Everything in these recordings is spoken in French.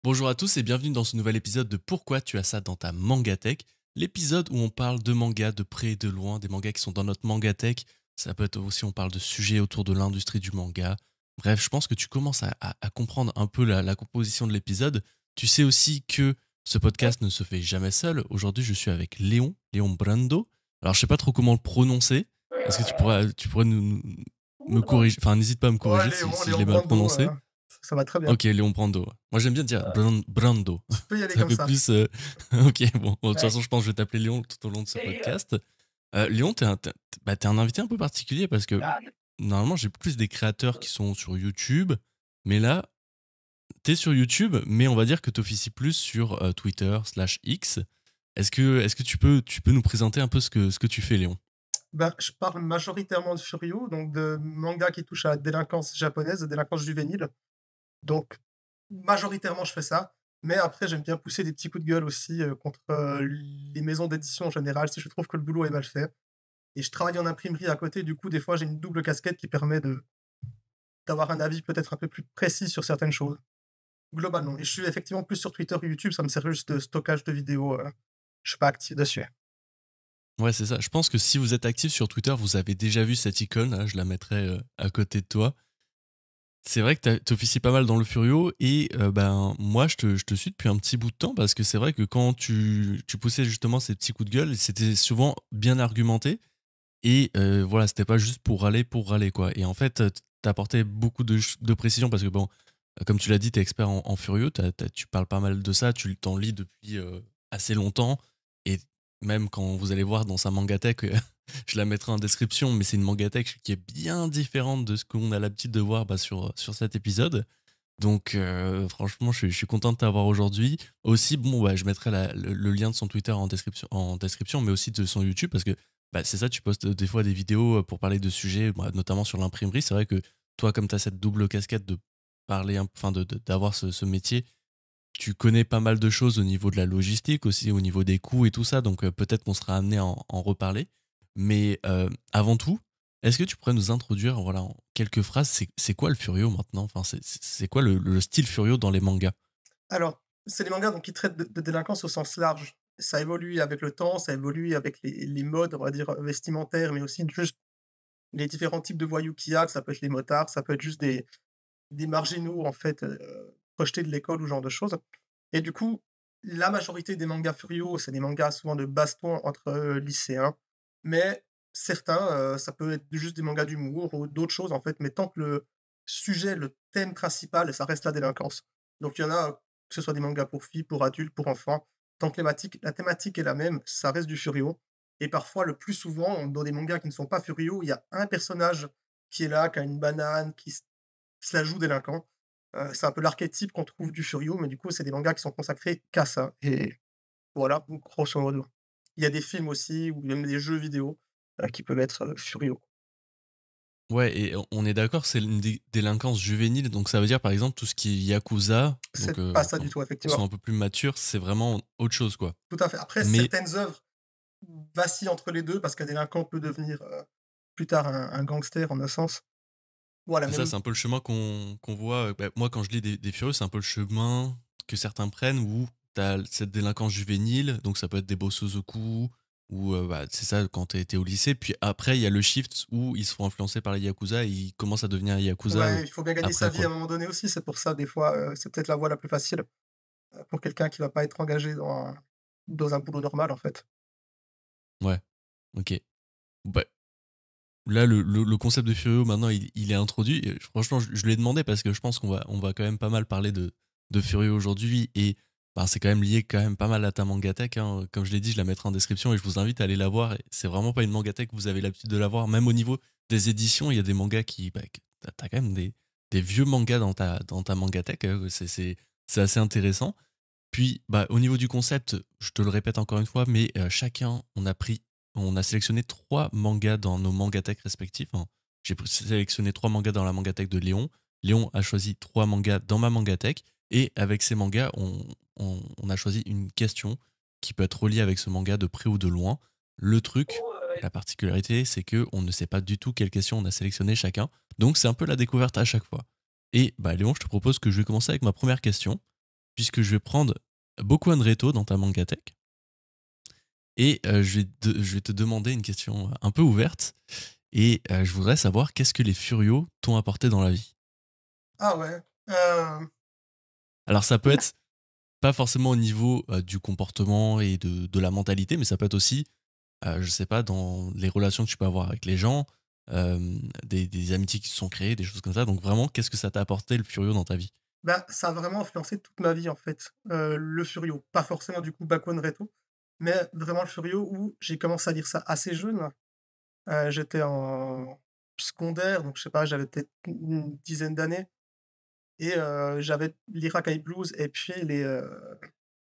Bonjour à tous et bienvenue dans ce nouvel épisode de Pourquoi tu as ça dans ta mangatech, l'épisode où on parle de mangas de près et de loin, des mangas qui sont dans notre mangatech. Ça peut être aussi, on parle de sujets autour de l'industrie du manga. Bref, je pense que tu commences à comprendre un peu la composition de l'épisode. Tu sais aussi que ce podcast ne se fait jamais seul. Aujourd'hui, je suis avec Léon Brando. Alors, je sais pas trop comment le prononcer. Est-ce que tu pourrais me corriger, enfin, n'hésite pas à me Ouais, corriger si je Léon l'ai mal Brando, prononcé. ça va très bien. Ok, Léon Brando. Moi, j'aime bien dire Brando. Tu peux y aller Ça comme fait ça. plus. Ok, bon, de toute Ouais. façon, je pense que je vais t'appeler Léon tout au long de ce podcast. Léon, t'es un invité un peu particulier parce que normalement, j'ai plus des créateurs qui sont sur YouTube, mais là, t'es sur YouTube, mais on va dire que t'officies plus sur Twitter/X. Est-ce que tu peux nous présenter un peu ce que tu fais, Léon? Ben, je parle majoritairement de Furio, donc de manga qui touche à la délinquance japonaise, la délinquance juvénile. Donc, majoritairement, je fais ça. Mais après, j'aime bien pousser des petits coups de gueule aussi contre les maisons d'édition en général, si je trouve que le boulot est mal fait. Et je travaille en imprimerie à côté, du coup, des fois, j'ai une double casquette qui permet d'avoir un avis peut-être un peu plus précis sur certaines choses, globalement. Et je suis effectivement plus sur Twitter et YouTube, ça me sert juste de stockage de vidéos. Je suis pas actif dessus. Ouais, c'est ça. Je pense que si vous êtes actif sur Twitter, vous avez déjà vu cette icône. Là, je la mettrai à côté de toi. C'est vrai que tu officies pas mal dans le Furio et ben moi je te suis depuis un petit bout de temps parce que c'est vrai que quand tu poussais justement ces petits coups de gueule, c'était souvent bien argumenté et voilà, c'était pas juste pour râler quoi. Et en fait, t'apportais beaucoup de précision parce que bon, comme tu l'as dit, t'es expert en Furio, tu parles pas mal de ça, tu t'en lis depuis assez longtemps et même quand vous allez voir dans sa mangatech, je la mettrai en description, mais c'est une mangatech qui est bien différente de ce qu'on a l'habitude de voir sur cet épisode. Donc franchement, je suis content de t'avoir aujourd'hui. Aussi, bon, bah, je mettrai le lien de son Twitter en description, mais aussi de son YouTube, parce que bah, c'est ça, tu postes des fois des vidéos pour parler de sujets, bah, notamment sur l'imprimerie. C'est vrai que toi, comme tu as cette double casquette de parler, enfin d'avoir ce métier, tu connais pas mal de choses au niveau de la logistique aussi, au niveau des coûts et tout ça, donc peut-être qu'on sera amené à en reparler. Mais avant tout, est-ce que tu pourrais nous introduire, voilà, en quelques phrases, c'est quoi le Furio maintenant? Enfin, c'est quoi le style Furio dans les mangas? Alors, c'est des mangas donc qui traitent de délinquance au sens large. Ça évolue avec le temps, ça évolue avec les modes, on va dire, vestimentaires, mais aussi juste les différents types de voyous qu'il y a, que ça peut être les motards, ça peut être juste des marginaux, en fait, rejetés de l'école ou ce genre de choses. Et du coup, la majorité des mangas Furio, c'est des mangas souvent de baston entre, lycéens, mais certains, ça peut être juste des mangas d'humour ou d'autres choses, en fait, mais tant que le sujet, le thème principal, ça reste la délinquance. Donc il y en a, que ce soit des mangas pour filles, pour adultes, pour enfants, tant que la thématique est la même, ça reste du Furio. Et parfois, le plus souvent, dans des mangas qui ne sont pas Furio, il y a un personnage qui est là, qui a une banane, qui se la joue délinquant. C'est un peu l'archétype qu'on trouve du Furio, mais du coup, c'est des mangas qui sont consacrés qu'à ça et voilà, donc grosso modo. Il y a des films aussi ou même des jeux vidéo, qui peuvent être, Furio. Ouais, et on est d'accord, c'est une délinquance juvénile, donc ça veut dire par exemple tout ce qui est yakuza, donc C'est pas ça quand du tout, ils sont effectivement. un peu plus matures, c'est vraiment autre chose quoi. Tout à fait. Après, Mais certaines œuvres vacillent entre les 2 parce qu'un délinquant peut devenir, plus tard un gangster en un sens. Voilà, c'est ça, même c'est un peu le chemin qu'on voit. Bah, moi, quand je lis des furieux, c'est un peu le chemin que certains prennent où t'as cette délinquance juvénile, donc ça peut être des Bosozoku, ou bah, c'est ça quand t'es au lycée. Puis après, il y a le shift où ils se font influencer par les Yakuza et ils commencent à devenir Yakuza ouais, il faut bien gagner sa après, vie à un quoi. moment donné aussi. C'est pour ça, des fois, c'est peut-être la voie la plus facile, pour quelqu'un qui va pas être engagé dans un boulot normal, en fait. Ouais, ok. Bah, là, le concept de Furio, maintenant, il est introduit. Et franchement, je lui ai demandé parce que je pense qu'on va quand même pas mal parler de Furio aujourd'hui. Et bah, c'est quand même lié quand même pas mal à ta mangatech, hein. Comme je l'ai dit, je la mettrai en description et je vous invite à aller la voir. Et c'est vraiment pas une mangatech que vous avez l'habitude de la voir. Même au niveau des éditions, il y a des mangas qui. Bah, t'as quand même des vieux mangas dans ta mangatech. C'est assez intéressant. Puis, bah, au niveau du concept, je te le répète encore une fois, mais chacun, on a sélectionné trois mangas dans nos mangatech respectifs, hein. J'ai sélectionné trois mangas dans la mangatech de Léon. Léon a choisi trois mangas dans ma mangatech. Et avec ces mangas, on a choisi une question qui peut être reliée avec ce manga de près ou de loin. Le truc, la particularité, c'est que on ne sait pas du tout quelle question on a sélectionné chacun. Donc c'est un peu la découverte à chaque fois. Et bah Léon, je te propose que je vais commencer avec ma première question. puisque je vais prendre Boku no Reto dans ta mangatech et je vais te demander une question un peu ouverte et je voudrais savoir qu'est-ce que les furios t'ont apporté dans la vie. Ah ouais. Euh, Alors ça peut être pas forcément au niveau du comportement et de la mentalité, mais ça peut être aussi, je sais pas, dans les relations que tu peux avoir avec les gens, des amitiés qui se sont créées, des choses comme ça. Donc vraiment, qu'est-ce que ça t'a apporté le furio dans ta vie? Bah, ça a vraiment influencé toute ma vie, en fait. Le Furio, pas forcément du coup Bakuan Reto, mais vraiment le Furio où j'ai commencé à lire ça assez jeune. J'étais en secondaire, donc je sais pas, j'avais peut-être une dizaine d'années et j'avais l'Irakai Blues et puis les,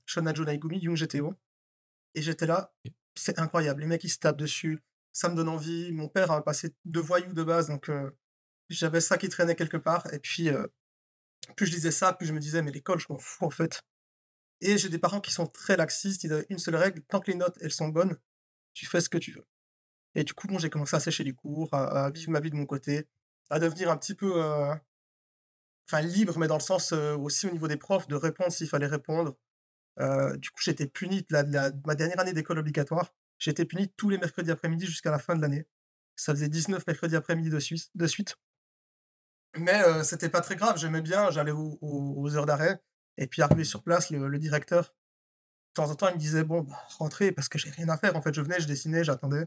Shounajo Naigumi, Young GTO et j'étais là, c'est incroyable, les mecs ils se tapent dessus, ça me donne envie. Mon père a passé de voyou de base, donc j'avais ça qui traînait quelque part et puis, plus je lisais ça, plus je me disais: «Mais l'école, je m'en fous en fait». Et j'ai des parents qui sont très laxistes, ils avaient une seule règle: tant que les notes, elles sont bonnes, tu fais ce que tu veux. Et du coup, bon, j'ai commencé à sécher les cours, à vivre ma vie de mon côté, à devenir un petit peu, enfin libre, mais dans le sens, aussi au niveau des profs, de répondre s'il fallait répondre. Du coup, j'étais puni de ma dernière année d'école obligatoire, j'ai été puni tous les mercredis après-midi jusqu'à la fin de l'année. Ça faisait 19 mercredis après-midi de suite. Mais c'était pas très grave, j'aimais bien, j'allais aux heures d'arrêt et puis arrivé sur place, le directeur, de temps en temps, il me disait: «Bon, bah, rentrez» parce que j'ai rien à faire en fait. Je venais, je dessinais, j'attendais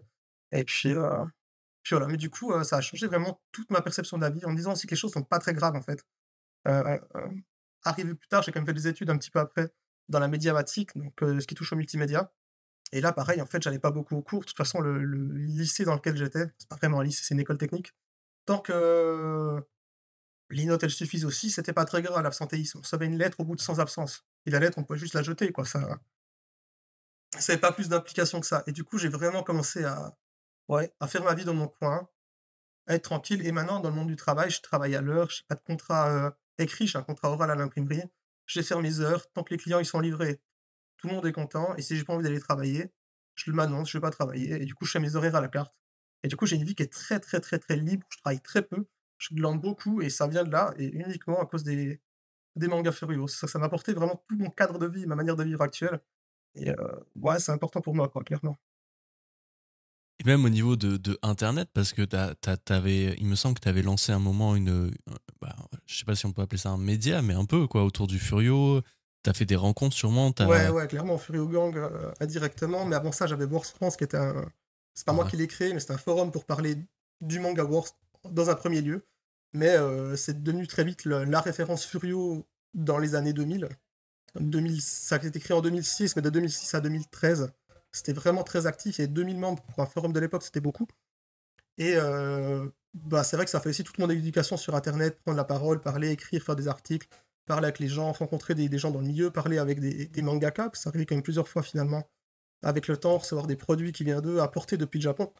et puis voilà. Mais du coup, ça a changé vraiment toute ma perception de la vie en me disant aussi que les choses sont pas très graves en fait. Arrivé plus tard, j'ai quand même fait des études un petit peu après dans la médiatique, donc ce qui touche au multimédia et là pareil, en fait, j'allais pas beaucoup aux cours. De toute façon, le lycée dans lequel j'étais, c'est pas vraiment un lycée, c'est une école technique. Tant que les notes, elles suffisent aussi, c'était pas très grave l'absentéisme. On recevait une lettre au bout de 100 absences et la lettre, on pouvait juste la jeter quoi, ça avait pas plus d'implication que ça et du coup, j'ai vraiment commencé à ouais, à faire ma vie dans mon coin, à être tranquille et maintenant dans le monde du travail, je travaille à l'heure, j'ai pas de contrat, écrit, j'ai un contrat oral à l'imprimerie. Je vais faire mes heures, tant que les clients, ils sont livrés, tout le monde est content et si j'ai pas envie d'aller travailler, je m'annonce, je vais pas travailler et du coup, je fais mes horaires à la carte et du coup, j'ai une vie qui est très, très, très, très libre. Je travaille très peu, je glande beaucoup et ça vient de là et uniquement à cause des mangas Furios. Ça m'a apporté vraiment tout mon cadre de vie, ma manière de vivre actuelle et ouais, c'est important pour moi, quoi, clairement. Et même au niveau de internet, parce que il me semble que tu avais lancé un moment bah, je sais pas si on peut appeler ça un média, mais un peu quoi, autour du Furio. Tu as fait des rencontres sûrement, Ouais, ouais, clairement, Furio Gang, indirectement, mais avant ça, j'avais Wars France qui était un c'est pas moi Ouais. qui l'ai créé, mais c'était un forum pour parler du manga Wars dans un premier lieu, mais c'est devenu très vite le la référence Furio dans les années 2000. 2000 ça a été créé en 2006, mais de 2006 à 2013, c'était vraiment très actif. Il y avait 2000 membres pour un forum de l'époque, c'était beaucoup et bah, c'est vrai que ça fait aussi toute mon éducation sur internet, prendre la parole, parler, écrire, faire des articles, parler avec les gens, rencontrer des gens dans le milieu, parler avec des mangaka, parce que ça arrivait quand même plusieurs fois finalement, avec le temps, recevoir des produits qui viennent d'eux, apportés depuis le Japon.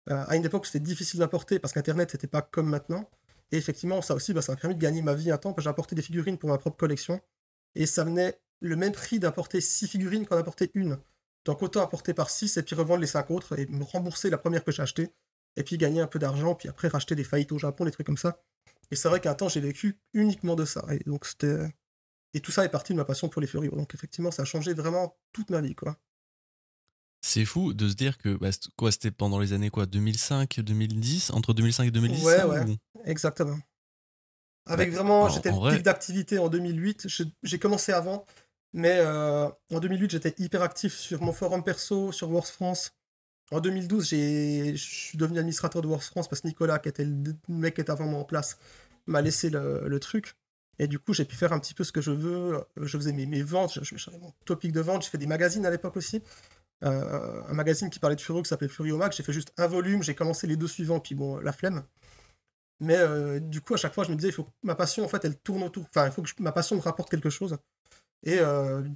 À une époque, c'était difficile d'importer parce qu'internet n'était pas comme maintenant et effectivement, ça aussi, bah, ça m'a permis de gagner ma vie un temps, parce que j'ai apporté des figurines pour ma propre collection et ça venait le même prix d'importer 6 figurines qu'en apporter une. Donc autant apporter par 6 et puis revendre les 5 autres et me rembourser la première que j'ai achetée et puis gagner un peu d'argent, puis après racheter des faillites au Japon, des trucs comme ça. Et c'est vrai qu'un temps, j'ai vécu uniquement de ça. Et donc c'était. Et tout ça est parti de ma passion pour les furios. Donc effectivement, ça a changé vraiment toute ma vie, quoi. C'est fou de se dire que bah, quoi, c'était pendant les années quoi, 2005, 2010, entre 2005 et 2010 Ouais, ça ouais, ou exactement. bah, Avec vraiment, j'étais en le vrai, pic d'activité en 2008. J'ai commencé avant, mais en 2008, j'étais hyper actif sur mon forum perso, sur Wars France. En 2012, je suis devenu administrateur de Wars France parce que Nicolas, qui était le mec qui était avant moi en place, m'a laissé le truc. Et du coup, j'ai pu faire un petit peu ce que je veux. Je faisais mes ventes, j'avais mon topic de vente. J'ai fait des magazines à l'époque aussi. Un magazine qui parlait de Furio qui s'appelait Furio Mag. J'ai fait juste un volume, j'ai commencé les deux suivants, puis bon, la flemme. Mais du coup, à chaque fois, je me disais, il faut que ma passion, en fait, elle tourne autour. Enfin, il faut que ma passion me rapporte quelque chose. Et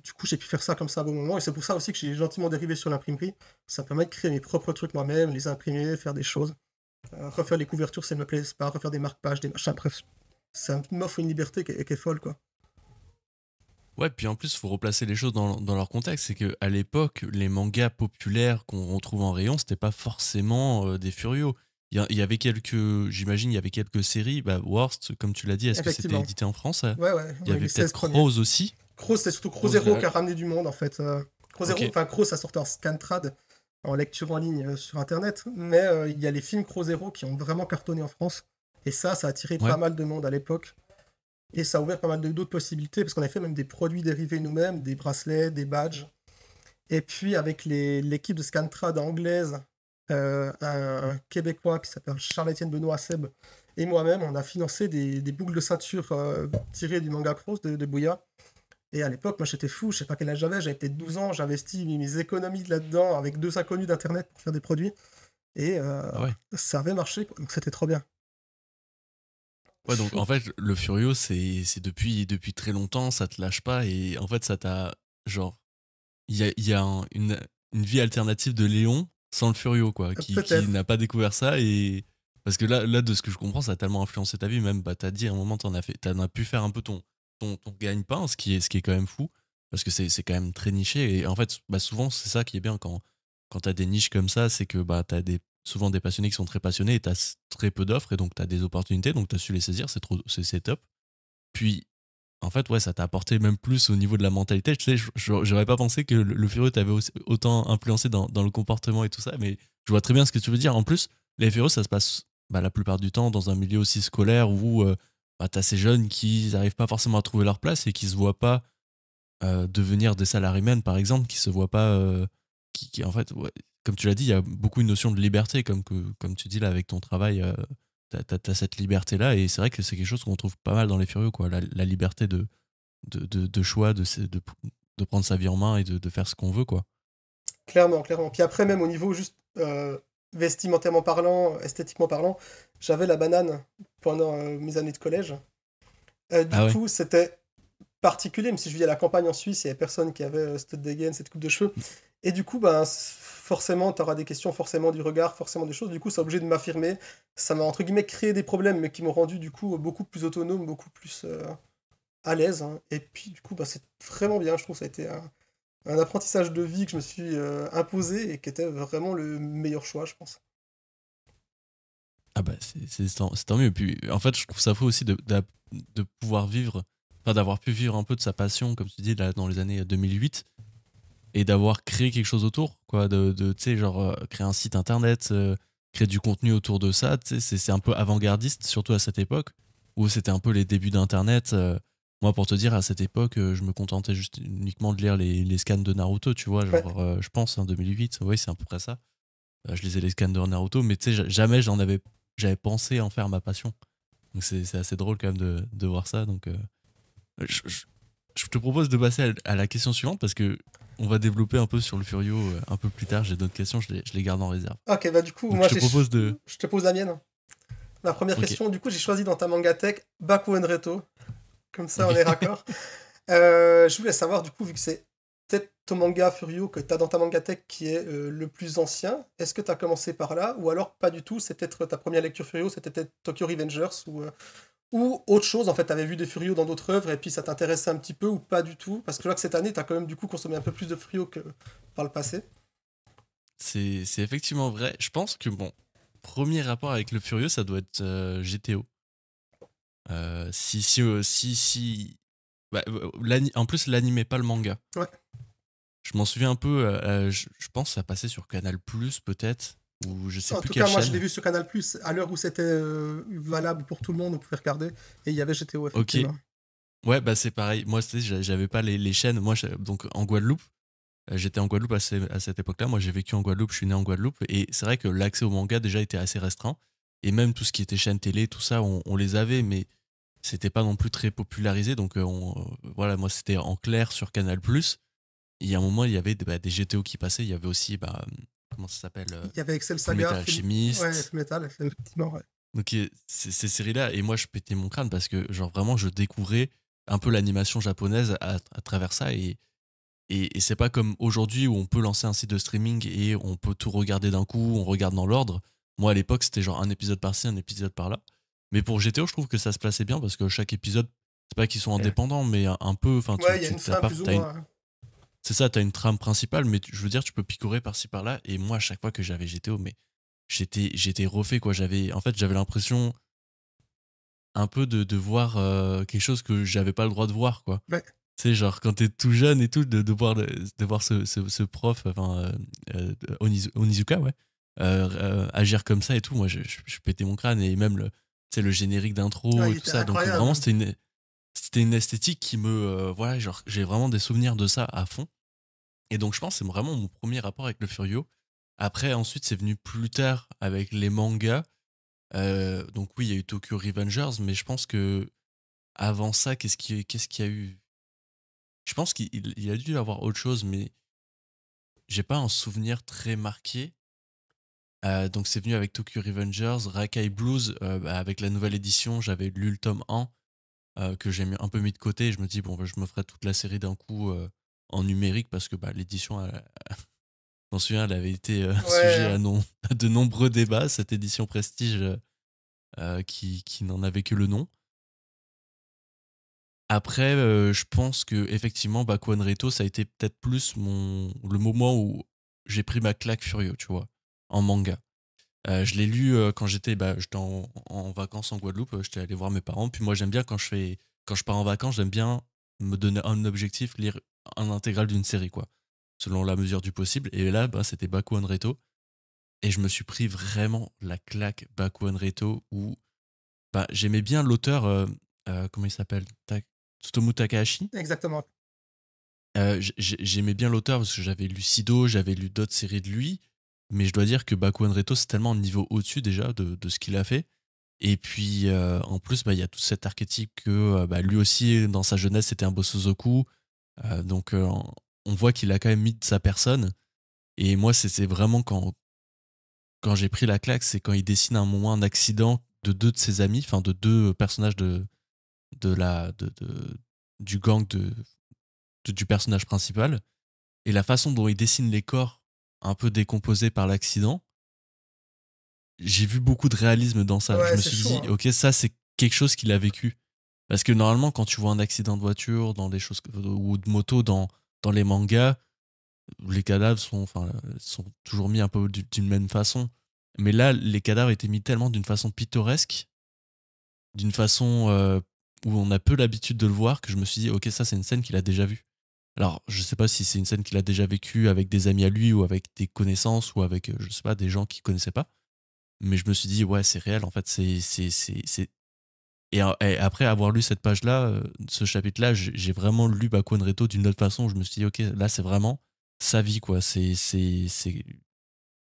du coup, j'ai pu faire ça comme ça à bon moment. Et c'est pour ça aussi que j'ai gentiment dérivé sur l'imprimerie. Ça me permet de créer mes propres trucs moi-même, les imprimer, faire des choses. Refaire les couvertures si elles me plaisent pas, refaire des marque-pages, des machins, bref. Ça m'offre une liberté qui est folle, quoi. ouais, puis en plus, il faut replacer les choses dans leur contexte. C'est qu'à l'époque, les mangas populaires qu'on retrouve en rayon, c'était pas forcément des furios. Il y avait quelques, j'imagine, il y avait quelques séries. Bah, Worst, comme tu l'as dit, est-ce que c'était Effectivement. édité en France ça? Ouais, ouais, Il y on a eu avait les peut-être 16 premiers. Crows aussi. Crow, c'était surtout Cross, Crozero qui a ramené du monde, en fait. Crozero, ok, enfin, Crow, ça sortait en scantrad, en lecture en ligne sur Internet, mais il y a les films Crozero qui ont vraiment cartonné en France. Et ça a attiré ouais, pas mal de monde à l'époque. Et ça a ouvert pas mal d'autres possibilités, parce qu'on a fait même des produits dérivés nous-mêmes, des bracelets, des badges. Et puis, avec l'équipe de Scantrad anglaise, un Québécois qui s'appelle Charles-Étienne Benoît Seb, et moi-même, on a financé des boucles de ceinture tirées du manga Cross de Bouya. Et à l'époque, moi j'étais fou, je sais pas quel âge j'avais peut-être 12 ans, j'investis mes économies là-dedans avec 2 inconnus d'internet pour faire des produits. Et ah ouais. ça avait marché, quoi. Donc c'était trop bien. Ouais, donc en fait, le Furio, c'est depuis très longtemps, ça te lâche pas, et en fait, ça t'a. Genre, il y a une vie alternative de Léon sans le Furio, quoi, qui Peut-être. n'a pas découvert ça, et. Parce que là, de ce que je comprends, ça a tellement influencé ta vie, même, bah, t'as dit à un moment, t'en as pu faire un peu ton gagne-pain, ce qui est quand même fou, parce que c'est quand même très niché, et en fait, bah, souvent, c'est ça qui est bien quand t'as des niches comme ça, c'est que bah, souvent des passionnés qui sont très passionnés et t'as très peu d'offres, et donc t'as des opportunités, donc t'as su les saisir, c'est top. Puis, en fait, ouais, ça t'a apporté même plus au niveau de la mentalité. Tu sais, j'aurais pas pensé que le Furieux t'avait autant influencé dans le comportement et tout ça, mais je vois très bien ce que tu veux dire. En plus, les Furieux, ça se passe bah, la plupart du temps dans un milieu aussi scolaire où bah, t'as ces jeunes qui n'arrivent pas forcément à trouver leur place et qui se voient pas devenir des salariés, par exemple, qui se voient pas. En fait, ouais, comme tu l'as dit, il y a beaucoup une notion de liberté, comme tu dis là avec ton travail. T'as cette liberté-là, et c'est vrai que c'est quelque chose qu'on trouve pas mal dans les Furieux, quoi. La liberté de choix, de prendre sa vie en main et de faire ce qu'on veut, quoi. Clairement, clairement. Puis après, même au niveau juste vestimentairement parlant, esthétiquement parlant, j'avais la banane pendant mes années de collège. Du Ah ouais. coup, c'était particulier, même si je vivais à la campagne en Suisse, il n'y avait personne qui avait cette dégaine, cette coupe de cheveux. Et du coup, ben, forcément, tu auras des questions, forcément du regard, forcément des choses. Du coup, c'est obligé de m'affirmer. Ça m'a, entre guillemets, créé des problèmes, mais qui m'ont rendu, du coup, beaucoup plus autonome, beaucoup plus à l'aise, hein. Et puis, du coup, bah, c'est vraiment bien. Je trouve que ça a été un apprentissage de vie que je me suis imposé et qui était vraiment le meilleur choix, je pense. Ah bah c'est tant mieux. Puis en fait, je trouve ça fou aussi de pouvoir vivre, enfin d'avoir pu vivre un peu de sa passion, comme tu dis, là, dans les années 2008, et d'avoir créé quelque chose autour, quoi, tu sais, genre créer un site internet, créer du contenu autour de ça, tu sais, c'est un peu avant-gardiste, surtout à cette époque, où c'était un peu les débuts d'internet. Moi, pour te dire, à cette époque, je me contentais juste uniquement de lire les scans de Naruto, tu vois, Ouais, genre, je pense, en 2008, oui, c'est à peu près ça. Je lisais les scans de Naruto, mais tu sais, jamais j'avais pensé en faire ma passion. Donc c'est assez drôle quand même de voir ça. Donc je, je- je te propose de passer à la question suivante, parce que on va développer un peu sur le Furio un peu plus tard. J'ai d'autres questions, je les garde en réserve. ok, bah du coup, Donc moi, je te propose de. je te pose la mienne. Ma première Ok. question, du coup, j'ai choisi dans ta mangatech Baku Reto. Comme ça, on Ok. est raccord. Je voulais savoir, du coup, vu que c'est peut-être ton manga Furio que tu as dans ta mangatech qui est le plus ancien, est-ce que tu as commencé par là ou alors pas du tout? C'est peut-être ta première lecture Furio, c'était peut-être Tokyo Revengers ou autre chose. En fait, tu avais vu des Furio dans d'autres œuvres et puis ça t'intéressait un petit peu ou pas du tout? Parce que je vois que cette année, tu as quand même du coup consommé un peu plus de Furio que par le passé. C'est effectivement vrai. Je pense que mon premier rapport avec le Furieux, ça doit être GTO. Si. Bah, en plus, l'anime, pas le manga. Ouais. Je m'en souviens un peu, je pense que ça passait sur Canal+, peut-être, ou je sais En plus tout quelle cas, moi, je l'ai chaîne. vu sur Canal+, à l'heure où c'était valable pour tout le monde, on pouvait regarder. Et il y avait GTO, Ok, effectivement. ouais, bah c'est pareil. Moi, j'avais pas les chaînes. Moi, donc en Guadeloupe, j'étais en Guadeloupe à cette époque-là. Moi, j'ai vécu en Guadeloupe, je suis né en Guadeloupe. Et c'est vrai que l'accès au manga déjà était assez restreint. Et même tout ce qui était chaîne télé, tout ça, on les avait, mais c'était pas non plus très popularisé. Donc voilà, moi, c'était en clair sur Canal+. Il y a un moment, il y avait des GTO qui passaient. Il y avait aussi, comment ça s'appelle, Il y avait Excel Full Saga, Metal ouais, Alchemist. Full Metal, effectivement, ouais. Donc ces séries-là, et moi je pétais mon crâne parce que genre vraiment je découvrais un peu l'animation japonaise à travers ça, et c'est pas comme aujourd'hui où on peut lancer un site de streaming et on peut tout regarder d'un coup, on regarde dans l'ordre. Moi à l'époque c'était genre un épisode par-ci, un épisode par-là. Mais pour GTO je trouve que ça se plaçait bien parce que chaque épisode, c'est pas qu'ils sont indépendants, mais un peu, enfin Ouais, il y a une t'as fin pas, plus ou moins, hein. c'est ça, t'as une trame principale, mais je veux dire tu peux picorer par-ci par-là, et moi à chaque fois que j'avais GTO, mais j'étais refait, quoi. J'avais l'impression un peu de voir quelque chose que j'avais pas le droit de voir, quoi. Ouais. C'est genre quand t'es tout jeune et tout, de voir ce prof, enfin, Onizuka, ouais, agir comme ça et tout, moi je pétais mon crâne et même le générique Ouais, d'intro et il tout était ça. Donc vraiment, incroyable. c'était une esthétique qui me. Voilà, genre j'ai vraiment des souvenirs de ça à fond. Et donc je pense que c'est vraiment mon premier rapport avec le Furio. Après, ensuite, c'est venu plus tard avec les mangas. Donc oui, il y a eu Tokyo Revengers, mais je pense que avant ça, qu'est-ce qu'il y a eu? Je pense qu'il a dû y avoir autre chose, mais j'ai pas un souvenir très marqué. Donc c'est venu avec Tokyo Revengers, Rakai Blues, bah, avec la nouvelle édition, j'avais lu le tome 1 que j'ai un peu mis de côté. Et je me dis, bon, bah, je me ferai toute la série d'un coup en numérique parce que bah, l'édition, je m'en souviens, elle avait été sujet Ouais, à de nombreux débats, cette édition Prestige qui n'en avait que le nom. Après, je pense que effectivement, Bakuan Reto, ça a été peut-être plus le moment où j'ai pris ma claque Furio, tu vois, en manga. Je l'ai lu quand j'étais en vacances en Guadeloupe, j'étais allé voir mes parents. Puis moi, j'aime bien quand je pars en vacances, j'aime bien me donner un objectif, lire un intégral d'une série, quoi, selon la mesure du possible. Et là, bah, c'était Bakuan Reto. Et je me suis pris vraiment la claque Bakuan Reto où bah, j'aimais bien l'auteur, comment il s'appelle? Tsutomu Takahashi. exactement. J'aimais bien l'auteur parce que j'avais lu Sido, j'avais lu d'autres séries de lui, mais je dois dire que Bakuan Reto, c'est tellement un niveau au-dessus déjà de ce qu'il a fait. Et puis en plus, bah, il y a tout cet archétype que bah, lui aussi, dans sa jeunesse, c'était un Bosozoku. Donc on voit qu'il a quand même mis de sa personne. Et moi, c'est vraiment quand j'ai pris la claque, c'est quand il dessine à un moment un accident de deux de ses amis, enfin de deux personnages de la, du gang du personnage principal. Et la façon dont il dessine les corps un peu décomposés par l'accident, j'ai vu beaucoup de réalisme dans ça. Je Ouais, me c'est suis chaud, dit, hein. ok, ça c'est quelque chose qu'il a vécu. Parce que normalement, quand tu vois un accident de voiture, dans des choses ou de moto dans les mangas, les cadavres sont toujours mis un peu d'une même façon. Mais là, les cadavres étaient mis tellement d'une façon pittoresque, d'une façon où on a peu l'habitude de le voir, que je me suis dit, ok, ça c'est une scène qu'il a déjà vue. Alors, je sais pas si c'est une scène qu'il a déjà vécue avec des amis à lui ou avec des connaissances ou avec, je sais pas, des gens qu'il connaissait pas. Mais je me suis dit, ouais, c'est réel, en fait, c'est. Et après avoir lu cette page-là, ce chapitre-là, j'ai vraiment lu Bakuan Reto d'une autre façon. Je me suis dit, ok, là, c'est vraiment sa vie, quoi.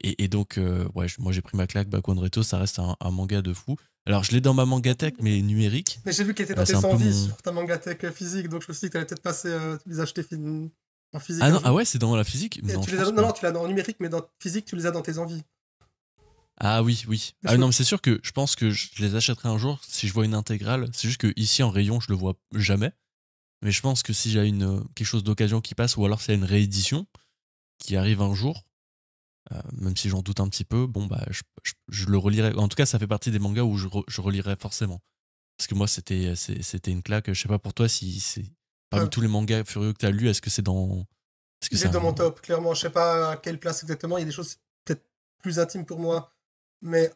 Et donc, ouais, moi, j'ai pris ma claque. Bakuan Reto, ça reste un manga de fou. Alors, je l'ai dans ma mangatech, mais numérique. Mais j'ai vu qu'il était dans C'est tes un peu envies mon. sur ta mangatech physique, donc je me suis dit que tu allais peut-être passer les acheter en physique Ah un non, ah jour. ouais, c'est dans la physique? Et Non, tu je les as, pense non, non, pas. tu l'as en numérique, mais dans physique, tu les as dans tes envies. Ah oui, oui. Mais Ah je non, peux- mais c'est sûr que je pense que je les achèterai un jour si je vois une intégrale. C'est juste que ici en rayon, je le vois jamais. Mais je pense que si j'ai quelque chose d'occasion qui passe, ou alors c'est une réédition qui arrive un jour, même si j'en doute un petit peu, bon bah je le relirai. En tout cas, ça fait partie des mangas où je relirai forcément. Parce que moi, c'était une claque. Je sais pas pour toi si c'est parmi euh, tous les mangas furieux que tu as lus, est-ce que il c'est est dans un. mon top, clairement. Je sais pas à quelle place exactement. Il y a des choses peut-être plus intimes pour moi, mais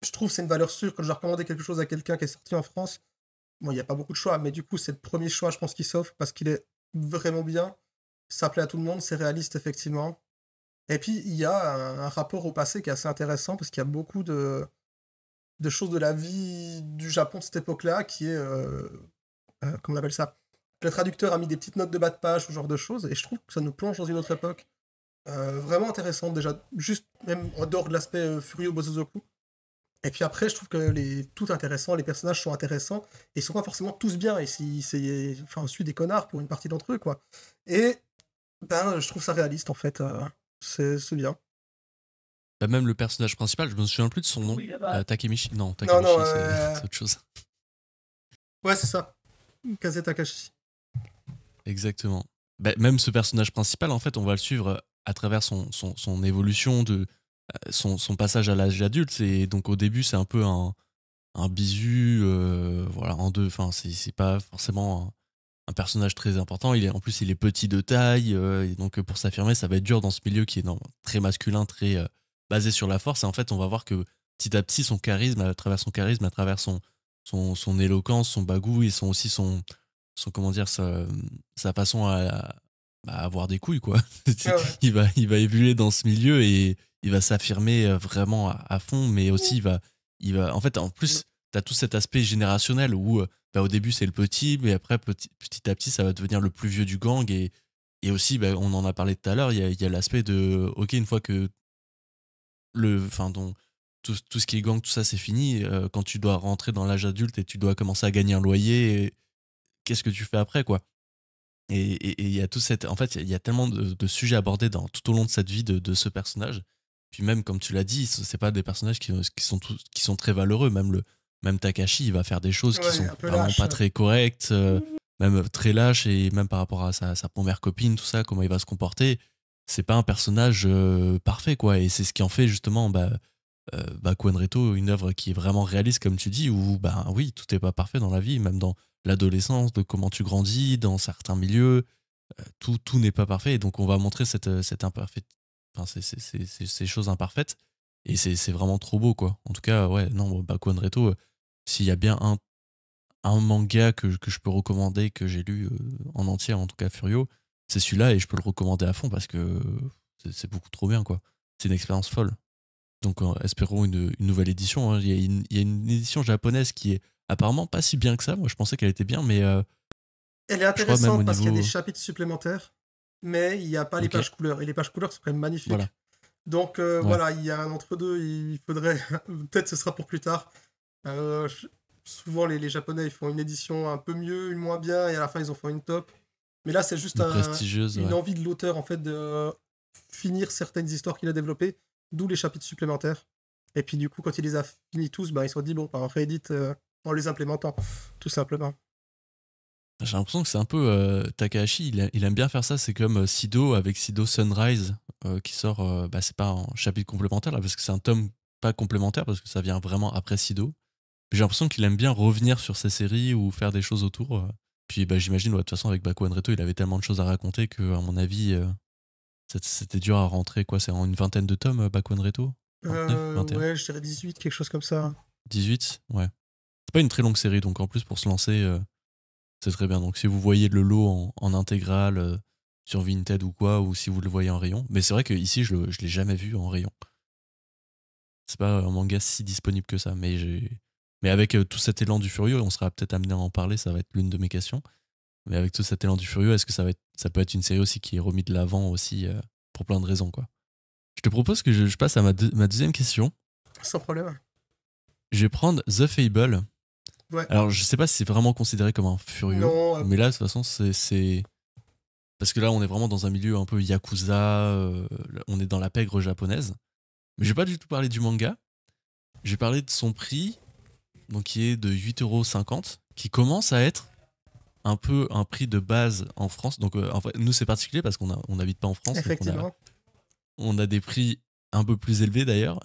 je trouve que c'est une valeur sûre. Quand je dois recommander quelque chose à quelqu'un qui est sorti en France, bon, il n'y a pas beaucoup de choix, mais du coup, c'est le premier choix, je pense, qui s'offre parce qu'il est vraiment bien. Ça plaît à tout le monde, c'est réaliste, effectivement. Et puis, il y a un rapport au passé qui est assez intéressant parce qu'il y a beaucoup de choses de la vie du Japon de cette époque-là qui est, comment on appelle ça? Le traducteur a mis des petites notes de bas de page, ce genre de choses, et je trouve que ça nous plonge dans une autre époque, vraiment intéressante déjà, juste même en dehors de l'aspect, Furio Bosozoku. Et puis après, je trouve que tout intéressant, les personnages sont intéressants, et ils sont pas forcément tous bien, et si c'est enfin, on suit des connards pour une partie d'entre eux, quoi. Et ben, je trouve ça réaliste en fait, c'est bien. Bah, même le personnage principal, je me souviens plus de son nom. Takemichi. Non, Non, non, Takemichi, c'est autre chose. ouais, c'est ça. Kaze Takashi. Exactement. Bah, même ce personnage principal, en fait, on va le suivre à travers son évolution, son passage à l'âge adulte. Et donc au début, c'est un peu un bisu, voilà, en deux. Enfin, c'est pas forcément un personnage très important. En plus, il est petit de taille. Et donc pour s'affirmer, ça va être dur dans ce milieu qui est très masculin, très basé sur la force. Et en fait, on va voir que petit à petit, son charisme, à travers son éloquence, son bagou et aussi comment dire, sa façon à avoir des couilles, quoi. Ouais, ouais. Il va évoluer dans ce milieu et il va s'affirmer vraiment à fond, mais aussi en fait, en Mmh. plus, t'as tout cet aspect générationnel où bah, au début c'est le petit, mais après petit à petit ça va devenir le plus vieux du gang et aussi bah, on en a parlé tout à l'heure, il y a l'aspect de ok, une fois que enfin donc tout ce qui est gang, tout ça c'est fini, quand tu dois rentrer dans l'âge adulte et tu dois commencer à gagner un loyer, qu'est-ce que tu fais après, quoi? Et il y a tout cette en fait, il y a tellement de sujets abordés tout au long de cette vie de ce personnage. Puis même, comme tu l'as dit, c'est pas des personnages qui sont très valeureux. Même Takashi, il va faire des choses qui Ouais, sont un peu vraiment lâche. pas très correctes, même très lâches, et même par rapport à sa première copine, tout ça, comment il va se comporter. C'est pas un personnage parfait, quoi. Et c'est ce qui en fait justement Quenreto, une œuvre qui est vraiment réaliste, comme tu dis, où, bah oui, tout est pas parfait dans la vie, même dans l'adolescence, de comment tu grandis, dans certains milieux, tout n'est pas parfait. Et donc, on va montrer cette imparfaite, enfin, ces choses imparfaites. Et c'est vraiment trop beau, quoi. En tout cas, ouais, non, Quenreto, s'il y a bien un manga que je peux recommander, que j'ai lu en entier, en tout cas Furio, c'est celui-là, et je peux le recommander à fond parce que c'est beaucoup trop bien, quoi. C'est une expérience folle. Donc espérons une nouvelle édition, hein. Il y a une édition japonaise qui est apparemment pas si bien que ça. Moi je pensais qu'elle était bien, mais Elle est je crois même au intéressante parce qu'il y a des niveau. chapitres supplémentaires, mais il y a pas les Ok, pages couleurs et les pages couleurs sont quand même voilà. magnifiques. Donc Ouais, voilà, il y a un entre 2, il faudrait peut-être ce sera pour plus tard. Ch Souvent les japonais, ils font une édition un peu mieux, une moins bien et à la fin ils en font une top. Mais là, c'est juste une prestigieuse, une ouais. envie de l'auteur en fait de finir certaines histoires qu'il a développées, d'où les chapitres supplémentaires. Et puis du coup, quand il les a finis tous, bah, ils se sont dit: «Bon, bah, on réédite, en les implémentant», tout simplement. J'ai l'impression que c'est un peu Takahashi, il aime bien faire ça. C'est comme Sido avec Sido Sunrise qui sort. Bah, c'est pas un chapitre complémentaire là, parce que c'est un tome pas complémentaire parce que ça vient vraiment après Sido. J'ai l'impression qu'il aime bien revenir sur ses séries ou faire des choses autour. Puis bah, j'imagine, ouais, de toute façon, avec Baku Reto, il avait tellement de choses à raconter que, à mon avis, c'était dur à rentrer. Quoi, c'est en une vingtaine de tomes, Baku Reto 29, 21, Ouais, je dirais 18, quelque chose comme ça. 18. Ouais. C'est pas une très longue série, donc en plus, pour se lancer, c'est très bien. Donc si vous voyez le lot en intégrale sur Vinted ou quoi, ou si vous le voyez en rayon. Mais c'est vrai que ici, je l'ai jamais vu en rayon. C'est pas un manga si disponible que ça, mais avec tout cet élan du Furieux, on sera peut-être amené à en parler, ça va être l'une de mes questions. Mais avec tout cet élan du Furieux, est-ce que ça peut être une série aussi qui est remise de l'avant aussi pour plein de raisons, quoi. Je te propose que je passe à ma deuxième question. Sans problème. Je vais prendre The Fable. Ouais. Alors, je sais pas si c'est vraiment considéré comme un Furieux, Non, mais là, de toute façon, c'est. Parce que là, on est vraiment dans un milieu un peu yakuza, on est dans la pègre japonaise. Mais je vais pas du tout parler du manga. Je vais parler de son prix, donc qui est de 8,50 €, qui commence à être un peu un prix de base en France. Donc, en fait, nous, c'est particulier parce on n'habite pas en France, donc effectivement. on a des prix un peu plus élevés d'ailleurs.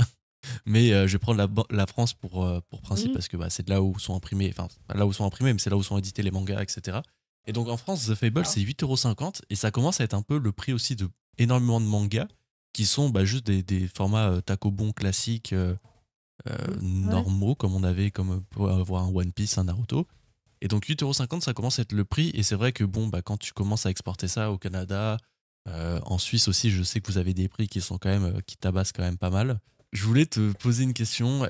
Mais je vais prendre la France pour principe parce que bah, c'est de là où sont imprimés, enfin, pas là où sont imprimés, mais c'est là où sont édités les mangas, etc. Et donc en France, The Fable, c'est 8,50 € et ça commence à être un peu le prix aussi de énormément de mangas qui sont bah, juste des formats takobon classiques Ouais. normaux, comme on avait, comme pour avoir un One Piece, un Naruto. Et donc 8,50 € ça commence à être le prix. Et c'est vrai que bon, bah, quand tu commences à exporter ça au Canada, en Suisse aussi, je sais que vous avez des prix qui sont quand même, qui tabassent quand même pas mal. Je voulais te poser une question.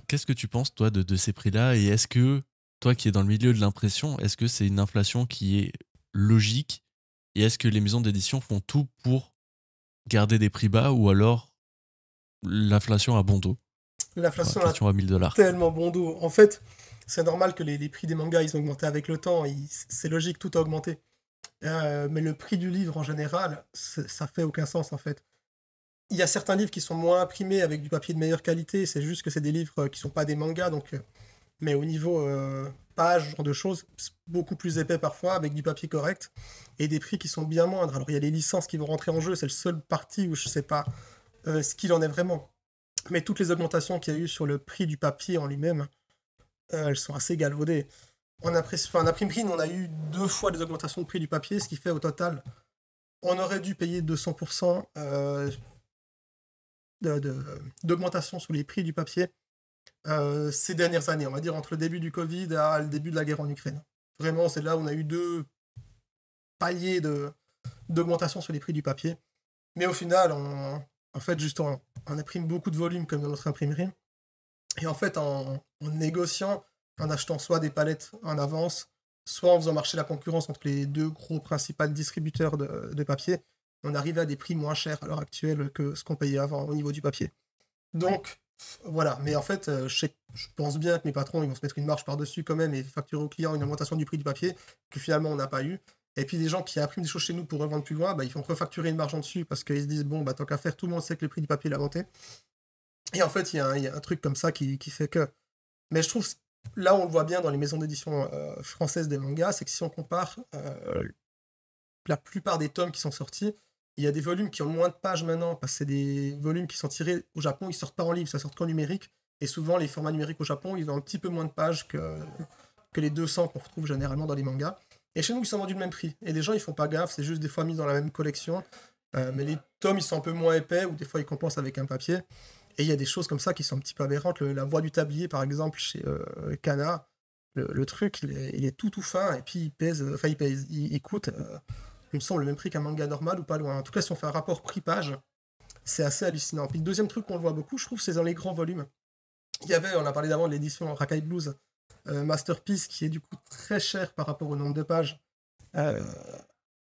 Qu'est-ce que tu penses, toi, de ces prix-là? Et est-ce que, toi qui es dans le milieu de l'impression, est-ce que c'est une inflation qui est logique? Et est-ce que les maisons d'édition font tout pour garder des prix bas ou alors l'inflation a bon dos? Voilà, L'inflation a question à 1 000 $. tellement bon dos. En fait, c'est normal que les prix des mangas, ils ont augmenté avec le temps. C'est logique, tout a augmenté. Mais le prix du livre, en général, ça fait aucun sens, en fait. Il y a certains livres qui sont moins imprimés avec du papier de meilleure qualité. C'est juste que c'est des livres qui sont pas des mangas. Donc, mais au niveau page, ce genre de choses, c'est beaucoup plus épais parfois, avec du papier correct. Et des prix qui sont bien moindres. Alors, il y a les licences qui vont rentrer en jeu. C'est le seul parti où je sais pas ce qu'il en est vraiment. Mais toutes les augmentations qu'il y a eu sur le prix du papier en lui-même, elles sont assez galvaudées. En imprimerie, on a eu 2 fois des augmentations de prix du papier, ce qui fait au total, on aurait dû payer 200% d'augmentation sur les prix du papier ces dernières années, on va dire entre le début du Covid et le début de la guerre en Ukraine. Vraiment, c'est là où on a eu 2 paliers d'augmentation sur les prix du papier. Mais au final, en fait, juste on imprime beaucoup de volume comme dans notre imprimerie. Et en fait, en négociant, en achetant soit des palettes en avance, soit en faisant marcher la concurrence entre les 2 gros principaux distributeurs de papier, on arrive à des prix moins chers à l'heure actuelle que ce qu'on payait avant au niveau du papier. Donc, voilà. Mais en fait, je pense bien que mes patrons, ils vont se mettre une marge par-dessus quand même et facturer aux clients une augmentation du prix du papier que finalement on n'a pas eu. Et puis les gens qui impriment des choses chez nous pour revendre plus loin, bah, ils font refacturer une marge en dessus parce qu'ils se disent, bon, bah, tant qu'à faire, tout le monde sait que le prix du papier l'a monté. Et en fait, il y a un truc comme ça qui fait que. Mais je trouve, là, on le voit bien dans les maisons d'édition françaises des mangas, c'est que si on compare la plupart des tomes qui sont sortis, il y a des volumes qui ont moins de pages maintenant, parce que c'est des volumes qui sont tirés au Japon, ils sortent pas en livre, ça sort qu'en numérique. Et souvent, les formats numériques au Japon, ils ont un petit peu moins de pages que les 200 qu'on retrouve généralement dans les mangas. Et chez nous, ils sont vendus le même prix. Et les gens, ils font pas gaffe, c'est juste des fois mis dans la même collection. Mais les tomes, ils sont un peu moins épais, ou des fois, ils compensent avec un papier. Et il y a des choses comme ça qui sont un petit peu aberrantes. La voix du tablier, par exemple, chez Kana, le truc, il est tout fin, et puis il pèse, enfin, il coûte, il me semble, le même prix qu'un manga normal ou pas loin. En tout cas, si on fait un rapport prix-page, c'est assez hallucinant. Puis le deuxième truc qu'on le voit beaucoup, je trouve, c'est dans les grands volumes. Il y avait, on a parlé d'avant de l'édition Rakai Blues Masterpiece, qui est du coup très cher par rapport au nombre de pages. Euh,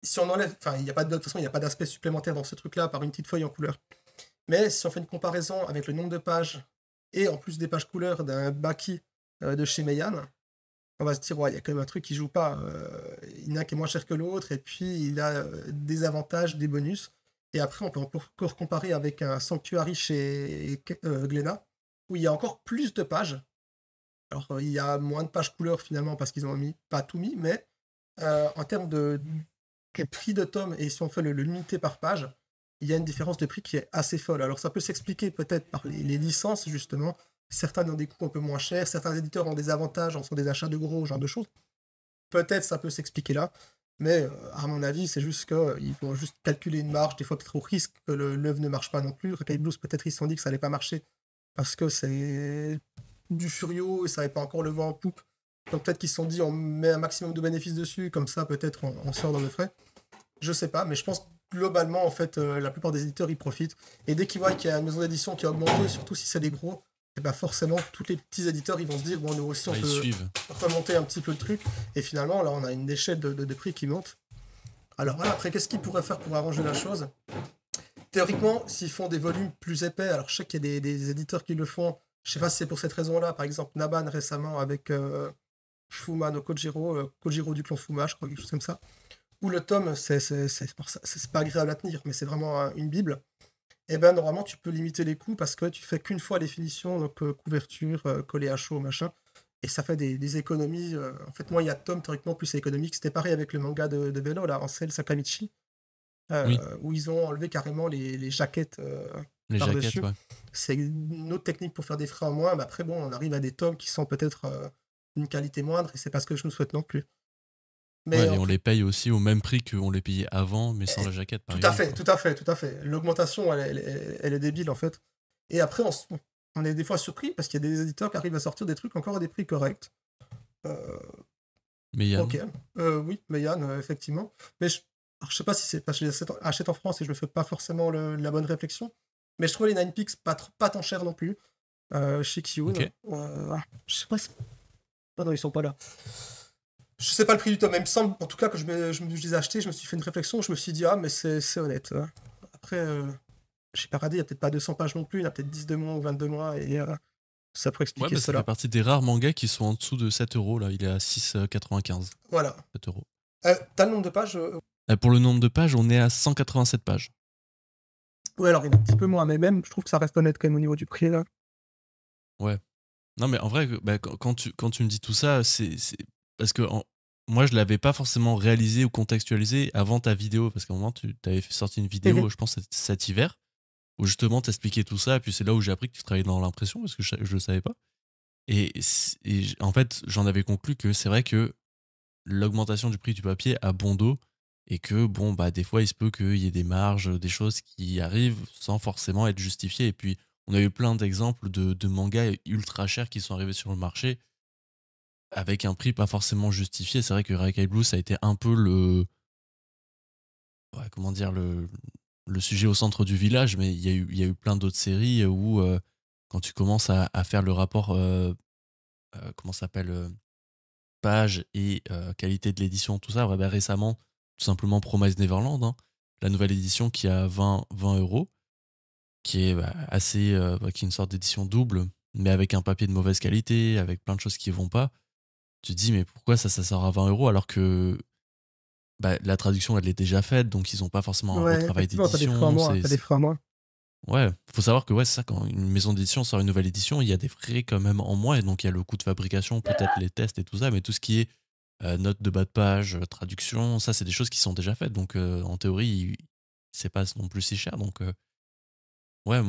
Si on enlève, enfin, il n'y a pas de toute façon, il n'y a pas d'aspect supplémentaire dans ce truc-là, par une petite feuille en couleur. Mais si on fait une comparaison avec le nombre de pages et en plus des pages couleurs d'un Baki de chez Meian, on va se dire, ouais, il y a quand même un truc qui joue pas. Il y en a qui est moins cher que l'autre, et puis il a des avantages, des bonus. Et après, on peut encore comparer avec un Sanctuary chez Glénat, où il y a encore plus de pages. Alors, il y a moins de pages couleurs finalement, parce qu'ils ont mis, pas tout mis, mais en termes de prix de tome, et si on fait le limité par page, il y a une différence de prix qui est assez folle. Alors ça peut s'expliquer peut-être par les licences, justement. Certains ont des coûts un peu moins chers, certains éditeurs ont des avantages en sont des achats de gros, ce genre de choses. Peut-être ça peut s'expliquer là, mais à mon avis, c'est juste qu'ils vont juste calculer une marge, des fois peut-être au risque que l'œuvre ne marche pas non plus. Rekai Blues, peut-être ils se sont dit que ça allait pas marcher parce que c'est du Furio et ça n'avait pas encore le vent en poupe. Donc peut-être qu'ils se sont dit on met un maximum de bénéfices dessus, comme ça peut-être on sort dans le frais. Je sais pas, mais je pense que globalement, en fait, la plupart des éditeurs y profitent. Et dès qu'ils voient qu'il y a une maison d'édition qui a augmenté, surtout si c'est des gros, et ben forcément, tous les petits éditeurs, ils vont se dire, bon, nous aussi, on Ils peut suivent. remonter un petit peu le truc. Et finalement, là, on a une échelle de prix qui monte. Alors voilà, après, qu'est-ce qu'ils pourraient faire pour arranger la chose? Théoriquement, s'ils font des volumes plus épais, alors je sais qu'il y a des éditeurs qui le font, je sais pas si c'est pour cette raison-là, par exemple, Naban récemment avec Fuma no Kojiro, Kojiro du clan Fuma, je crois, quelque chose comme ça. Où le tome, c'est pas agréable à tenir, mais c'est vraiment une bible. Et ben normalement, tu peux limiter les coûts parce que tu fais qu'une fois les finitions, donc couverture, collé à chaud, machin, et ça fait des économies. En fait, moi, il y a tome théoriquement plus économique. C'était pareil avec le manga de vélo, là, Ansel Sakamichi, Oui, où ils ont enlevé carrément les jaquettes les jaquettes, par-dessus. ouais. C'est une autre technique pour faire des frais en moins, mais après, bon, on arrive à des tomes qui sont peut-être d'une qualité moindre, et c'est pas ce que je nous souhaite non plus. Mais Ouais, et en on tout les paye aussi au même prix qu'on les payait avant, mais sans Et la jaquette, par tout à exemple, fait, quoi. tout à fait, tout à fait. L'augmentation, elle est débile, en fait. Et après, on est des fois surpris parce qu'il y a des éditeurs qui arrivent à sortir des trucs encore à des prix corrects. Euh, Mais ok. Yann, Oui, mais Yann, effectivement. Mais alors, je sais pas si c'est parce que j'achète en France et je ne fais pas forcément la bonne réflexion. Mais je trouve les 9pix pas tant chers non plus. Chez Kiyun. ok. Je sais pas si. Ah non, ils sont pas là. Je sais pas le prix du tome, mais il me semble, en tout cas, que je les ai achetés, je me suis fait une réflexion, je me suis dit, ah, mais c'est honnête, hein. Après, j'ai pas radé, il y a peut-être pas 200 pages non plus, il y en a peut-être 10 de moins ou 22 mois, et ça pourrait Ouais, expliquer bah, ça fait cela. partie des rares mangas qui sont en dessous de 7 euros, là. Il est à 6,95. Voilà. 7 euros. T'as le nombre de pages? Pour le nombre de pages, on est à 187 pages. Ouais, alors il y en a un petit peu moins, mais même, je trouve que ça reste honnête quand même au niveau du prix, là. Ouais. Non, mais en vrai, bah, quand tu me dis tout ça, parce que moi, je l'avais pas forcément réalisé ou contextualisé avant ta vidéo, parce qu'à un moment, tu avais sorti une vidéo, je pense, cet hiver, où justement, t'expliquais tout ça, et puis c'est là où j'ai appris que tu travaillais dans l'impression, parce que je le savais pas. En fait, j'en avais conclu que c'est vrai que l'augmentation du prix du papier a bon dos, et que, bon, bah, des fois, il se peut qu'il y ait des marges, des choses qui arrivent sans forcément être justifiées, et puis on a eu plein d'exemples de mangas ultra chers qui sont arrivés sur le marché avec un prix pas forcément justifié. C'est vrai que Rakai Blue, ça a été un peu le, ouais, comment dire, le sujet au centre du village, mais il y a eu plein d'autres séries où, quand tu commences à faire le rapport, comment ça s'appelle, page et qualité de l'édition, tout ça, ouais, bah, récemment, tout simplement Promise Neverland, hein, la nouvelle édition qui a 20 euros, qui est bah, assez, qui est une sorte d'édition double, mais avec un papier de mauvaise qualité, avec plein de choses qui vont pas. Tu te dis, mais pourquoi ça sort à 20 euros alors que bah, la traduction, elle est déjà faite, donc ils ont pas forcément un Ouais, retravail effectivement, t'as des frais en d'édition. moins, t'as des frais en moins. Ouais, faut savoir que ouais, c'est ça, quand une maison d'édition sort une nouvelle édition, il y a des frais quand même en moins, et donc il y a le coût de fabrication, peut-être les tests et tout ça, mais tout ce qui est notes de bas de page, traduction, ça c'est des choses qui sont déjà faites, donc en théorie, c'est pas non plus si cher, donc ouais,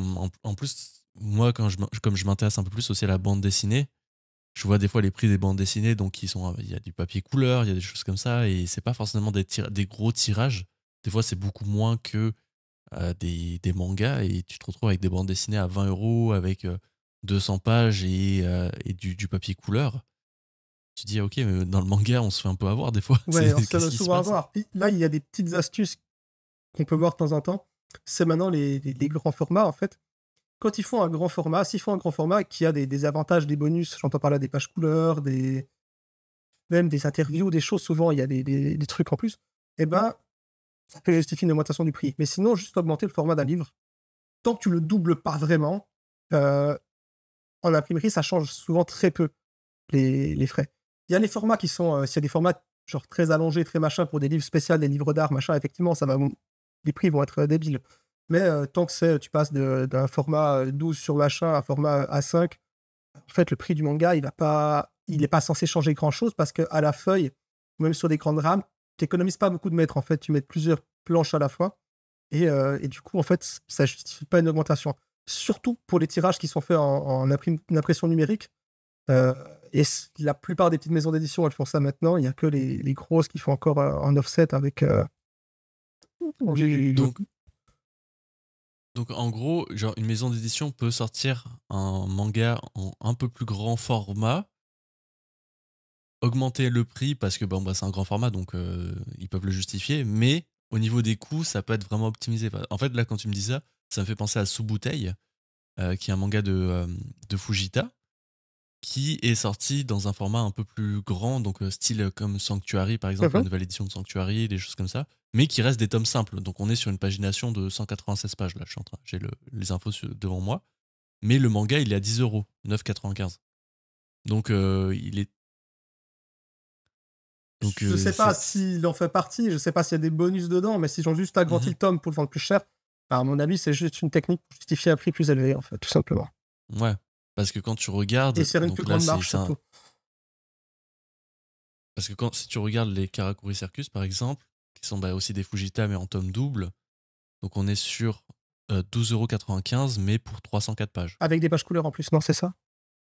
en plus, moi, comme je m'intéresse un peu plus aussi à la bande dessinée, je vois des fois les prix des bandes dessinées, donc il y a du papier couleur, il y a des choses comme ça, et c'est pas forcément des gros tirages. Des fois, c'est beaucoup moins que des mangas, et tu te retrouves avec des bandes dessinées à 20 euros avec 200 pages et du papier couleur. Tu te dis, ok, mais dans le manga, on se fait un peu avoir des fois. Ouais, on se Qu'est-ce fait qui se souvent passe? avoir. Puis là, il y a des petites astuces qu'on peut voir de temps en temps. C'est maintenant les grands formats, en fait. Quand ils font un grand format, s'ils font un grand format qui a des avantages, des bonus, j'entends par là des pages couleurs, même des interviews, des choses, souvent il y a des trucs en plus, et ben, ça peut justifier une augmentation du prix. Mais sinon, juste augmenter le format d'un livre, tant que tu le doubles pas vraiment, heu, en imprimerie, ça change souvent très peu les frais. Il y a les formats qui sont, s'il y a des formats genre très allongés, très machin pour des livres spéciaux, des livres d'art, machin, effectivement, ça va les prix vont être débiles. Mais, tant que tu passes d'un format, 12 sur machin à un format A5, en fait, le prix du manga, il est pas censé changer grand-chose parce qu'à la feuille, ou même sur des grandes rames, tu économises pas beaucoup de mètres, en fait, tu mets plusieurs planches à la fois et du coup, en fait, ça justifie pas une augmentation. Surtout pour les tirages qui sont faits en impression numérique, heu et la plupart des petites maisons d'édition, elles font ça maintenant. Il y a que les grosses qui font encore, en offset avec, du Donc, donc en gros, genre une maison d'édition peut sortir un manga en un peu plus grand format, augmenter le prix parce que bon, bah, c'est un grand format, donc ils peuvent le justifier, mais au niveau des coûts, ça peut être vraiment optimisé. En fait, là, quand tu me dis ça, ça me fait penser à Sous Bouteille, qui est un manga de Fujita, qui est sorti dans un format un peu plus grand, donc style comme Sanctuary, par exemple, la Mmh. nouvelle édition de Sanctuary, des choses comme ça, mais qui reste des tomes simples. Donc on est sur une pagination de 196 pages, là, j'ai les infos devant moi. Mais le manga, il est à 10 euros, 9,95. Donc il est. Donc Je sais pas s'il en fait partie, je sais pas s'il y a des bonus dedans, mais s'ils ont juste agrandi Mhm. le tome pour le vendre plus cher, bah, à mon avis, c'est juste une technique pour justifier un prix plus élevé, en fait, tout simplement. Ouais. Parce que quand tu Et regardes, c'est une plus donc là, grande marge surtout. parce que si tu regardes les Karakuri Circus, par exemple, qui sont bah, aussi des Fujita, mais en tome double, donc on est sur 12,95 €, mais pour 304 pages. Avec des pages couleurs en plus, non, c'est ça?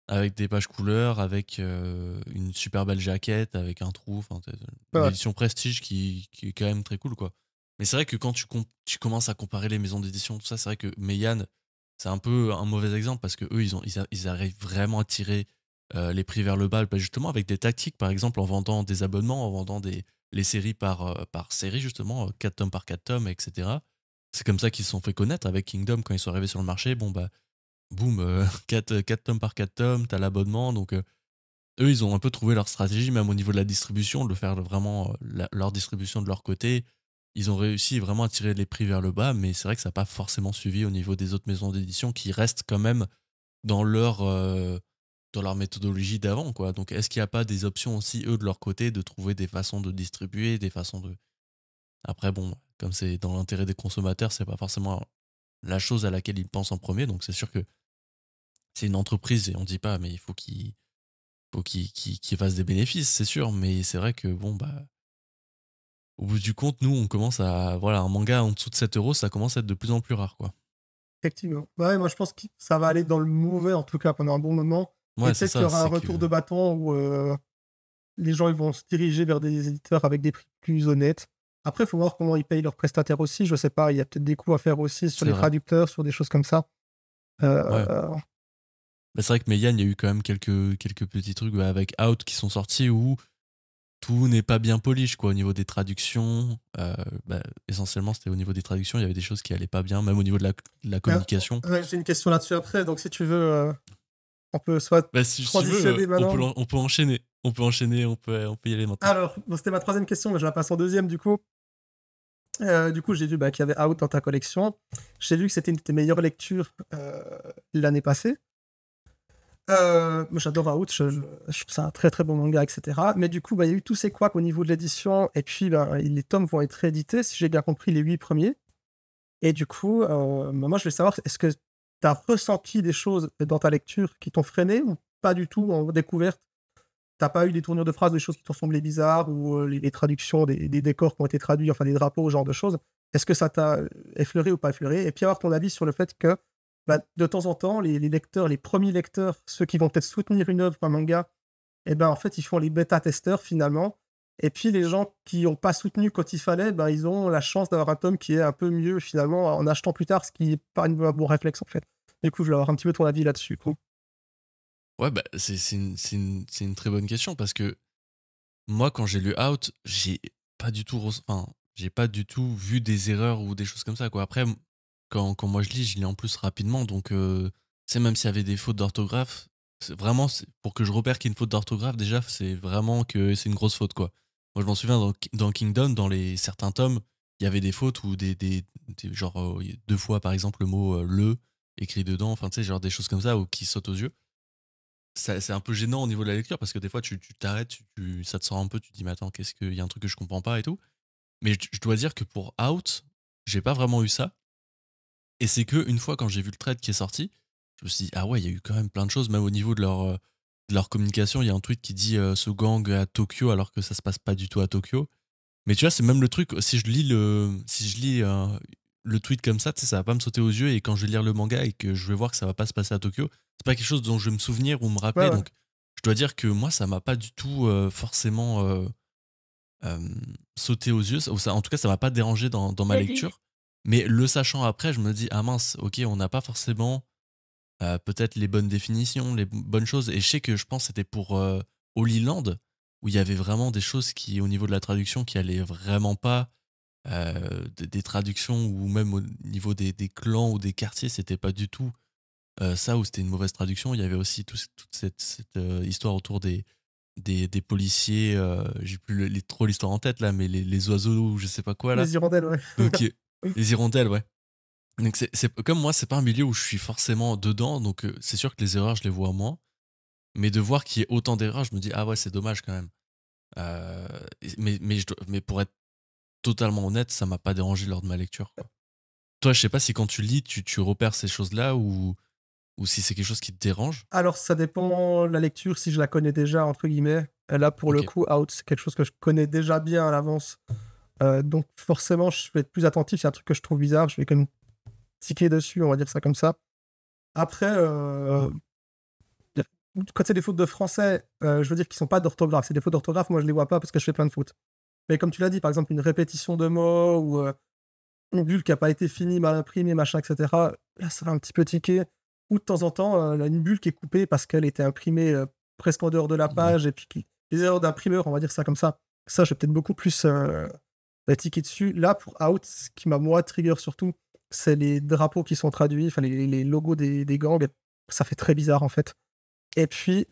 Avec des pages couleurs, avec une super belle jaquette, avec un trou, enfin, Ouais, une ouais. édition prestige qui est quand même très cool, quoi. Mais c'est vrai que quand tu commences à comparer les maisons d'édition, tout ça, c'est vrai que Meian, c'est un peu un mauvais exemple parce que eux, ils arrivent vraiment à tirer les prix vers le bas, bah, justement avec des tactiques, par exemple en vendant des abonnements, en vendant les séries par série, justement, 4 tomes par 4 tomes, etc. C'est comme ça qu'ils se sont fait connaître avec Kingdom quand ils sont arrivés sur le marché. Bon, bah, boum, 4 tomes par 4 tomes, t'as l'abonnement. Donc, eux, ils ont un peu trouvé leur stratégie, même au niveau de la distribution, de le faire vraiment leur distribution de leur côté. Ils ont réussi vraiment à tirer les prix vers le bas, mais c'est vrai que ça n'a pas forcément suivi au niveau des autres maisons d'édition qui restent quand même dans leur méthodologie d'avant, quoi. Donc, est-ce qu'il n'y a pas des options aussi, eux, de leur côté, de trouver des façons de distribuer, des façons de. Après, bon, comme c'est dans l'intérêt des consommateurs, c'est pas forcément la chose à laquelle ils pensent en premier. Donc, c'est sûr que c'est une entreprise et on dit pas, mais il faut qu'ils fassent des bénéfices, c'est sûr. Mais c'est vrai que bon, bah, au bout du compte, nous, on commence à. Voilà, un manga en dessous de 7 euros, ça commence à être de plus en plus rare, quoi. Effectivement. Ouais, moi je pense que ça va aller dans le mauvais, en tout cas, pendant un bon moment et Ouais, c'est peut-être qu'il y ça, aura un c'est que. retour de bâton où, les gens, ils vont se diriger vers des éditeurs avec des prix plus honnêtes. Après, il faut voir comment ils payent leurs prestataires aussi, je sais pas, il y a peut-être des coûts à faire aussi sur C'est les vrai. traducteurs, sur des choses comme ça. Heu Ouais. Bah, c'est vrai que Meian, il y a eu quand même quelques petits trucs avec Out qui sont sortis où tout n'est pas bien polish, quoi, au niveau des traductions. Bah, essentiellement, c'était au niveau des traductions, il y avait des choses qui allaient pas bien, même au niveau de la Mais, communication. j'ai une question là-dessus après, donc si tu veux, on peut soit Bah, si tu veux, transitionner maintenant. on peut enchaîner. On peut enchaîner, on peut y aller maintenant. Alors, bon, c'était ma troisième question, mais je la passe en deuxième du coup. Du coup, j'ai vu qu'il y avait Out dans ta collection. J'ai vu que c'était une de tes meilleures lectures l'année passée. Moi, j'adore Out, je trouve ça un très très bon manga, etc. Mais du coup, bah, il y a eu tous ces couacs au niveau de l'édition, et puis ben, les tomes vont être réédités, si j'ai bien compris, les 8 premiers. Et du coup, bah, moi, je voulais savoir, est-ce que tu as ressenti des choses dans ta lecture qui t'ont freiné ou pas du tout en découverte? T'as pas eu des tournures de phrases, des choses qui t'ont semblé bizarres ou les traductions des décors qui ont été traduits, enfin des drapeaux, ce genre de choses. Est-ce que ça t'a effleuré ou pas effleuré? Et puis avoir ton avis sur le fait que, bah, de temps en temps, les lecteurs, les premiers lecteurs, ceux qui vont peut-être soutenir une œuvre, un manga, et ben en fait, ils font les bêta-testeurs finalement. Et puis les gens qui ont pas soutenu quand il fallait, ben, ils ont la chance d'avoir un tome qui est un peu mieux finalement en achetant plus tard, ce qui est pas un bon réflexe en fait. Du coup, je voulais avoir un petit peu ton avis là-dessus, quoi. Ouais, bah, c'est une très bonne question parce que moi, quand j'ai lu Out, enfin, j'ai pas du tout vu des erreurs ou des choses comme ça, quoi. Après, quand moi je lis en plus rapidement, donc, tu sais, même s'il y avait des fautes d'orthographe, pour que je repère qu'il y a une faute d'orthographe, déjà, c'est vraiment que c'est une grosse faute, quoi. Moi, je m'en souviens dans Kingdom, dans certains tomes, il y avait des fautes ou genre, deux fois, par exemple, le mot le écrit dedans, enfin, tu sais, genre des choses comme ça ou qui sautent aux yeux. C'est un peu gênant au niveau de la lecture parce que des fois tu t'arrêtes, ça te sort un peu, tu te dis mais attends, qu'est-ce qu'il y a un truc que je comprends pas et tout. Mais je dois dire que pour Out, j'ai pas vraiment eu ça. Et c'est que une fois quand j'ai vu le trade qui est sorti, je me suis dit ah ouais, il y a eu quand même plein de choses, même au niveau de leur communication. Il y a un tweet qui dit ce gang à Tokyo alors que ça se passe pas du tout à Tokyo. Mais tu vois, c'est même le truc, si je lis le tweet comme ça, tu sais, ça va pas me sauter aux yeux et quand je vais lire le manga et que je vais voir que ça va pas se passer à Tokyo, c'est pas quelque chose dont je vais me souvenir ou me Ouais, rappeler. ouais. Donc, je dois dire que moi, ça m'a pas du tout forcément euh, sauté aux yeux. En tout cas, ça m'a pas dérangé dans ma lecture. Mais le sachant après, je me dis, ah mince, ok, on n'a pas forcément peut-être les bonnes définitions, les bonnes choses. Et je sais que je pense que c'était pour Holy Land, où il y avait vraiment des choses qui, au niveau de la traduction, qui allaient vraiment pas. Des traductions ou même au niveau des clans ou des quartiers, c'était pas du tout ça ou c'était une mauvaise traduction. Il y avait aussi toute cette histoire autour des policiers. J'ai plus trop l'histoire en tête là, mais les oiseaux ou je sais pas quoi là. Les hirondelles, ouais. Donc, les hirondelles, ouais. Donc, comme moi, c'est pas un milieu où je suis forcément dedans, donc c'est sûr que les erreurs, je les vois moins. Mais de voir qu'il y ait autant d'erreurs, je me dis, ah ouais, c'est dommage quand même. Euh, mais pour être totalement honnête, ça m'a pas dérangé lors de ma lecture, quoi. Toi, je sais pas si quand tu lis, tu repères ces choses-là ou si c'est quelque chose qui te dérange. Alors, ça dépend la lecture, si je la connais déjà, entre guillemets. Là, pour le Ok. coup, Out, c'est quelque chose que je connais déjà bien à l'avance. Donc, forcément, je vais être plus attentif. C'est un truc que je trouve bizarre. Je vais quand même tiquer dessus, on va dire ça comme ça. Après, quand c'est des fautes de français, je veux dire qu'ils sont pas d'orthographe. C'est des fautes d'orthographe, moi, je les vois pas parce que je fais plein de fautes. Mais comme tu l'as dit, par exemple, une répétition de mots ou une bulle qui a pas été finie, mal imprimée, machin, et cetera, là, ça va un petit peu tiquer. Ou de temps en temps, là, une bulle qui est coupée parce qu'elle était imprimée, presque en dehors de la Ouais. page et puis qui les erreurs d'imprimeur, on va dire ça comme ça. Ça, je vais peut-être beaucoup plus, tiquer dessus. Là, pour Out, ce qui m'a, moi, trigger surtout, c'est les drapeaux qui sont traduits, enfin les logos des gangs. Ça fait très bizarre, en fait. Et puis,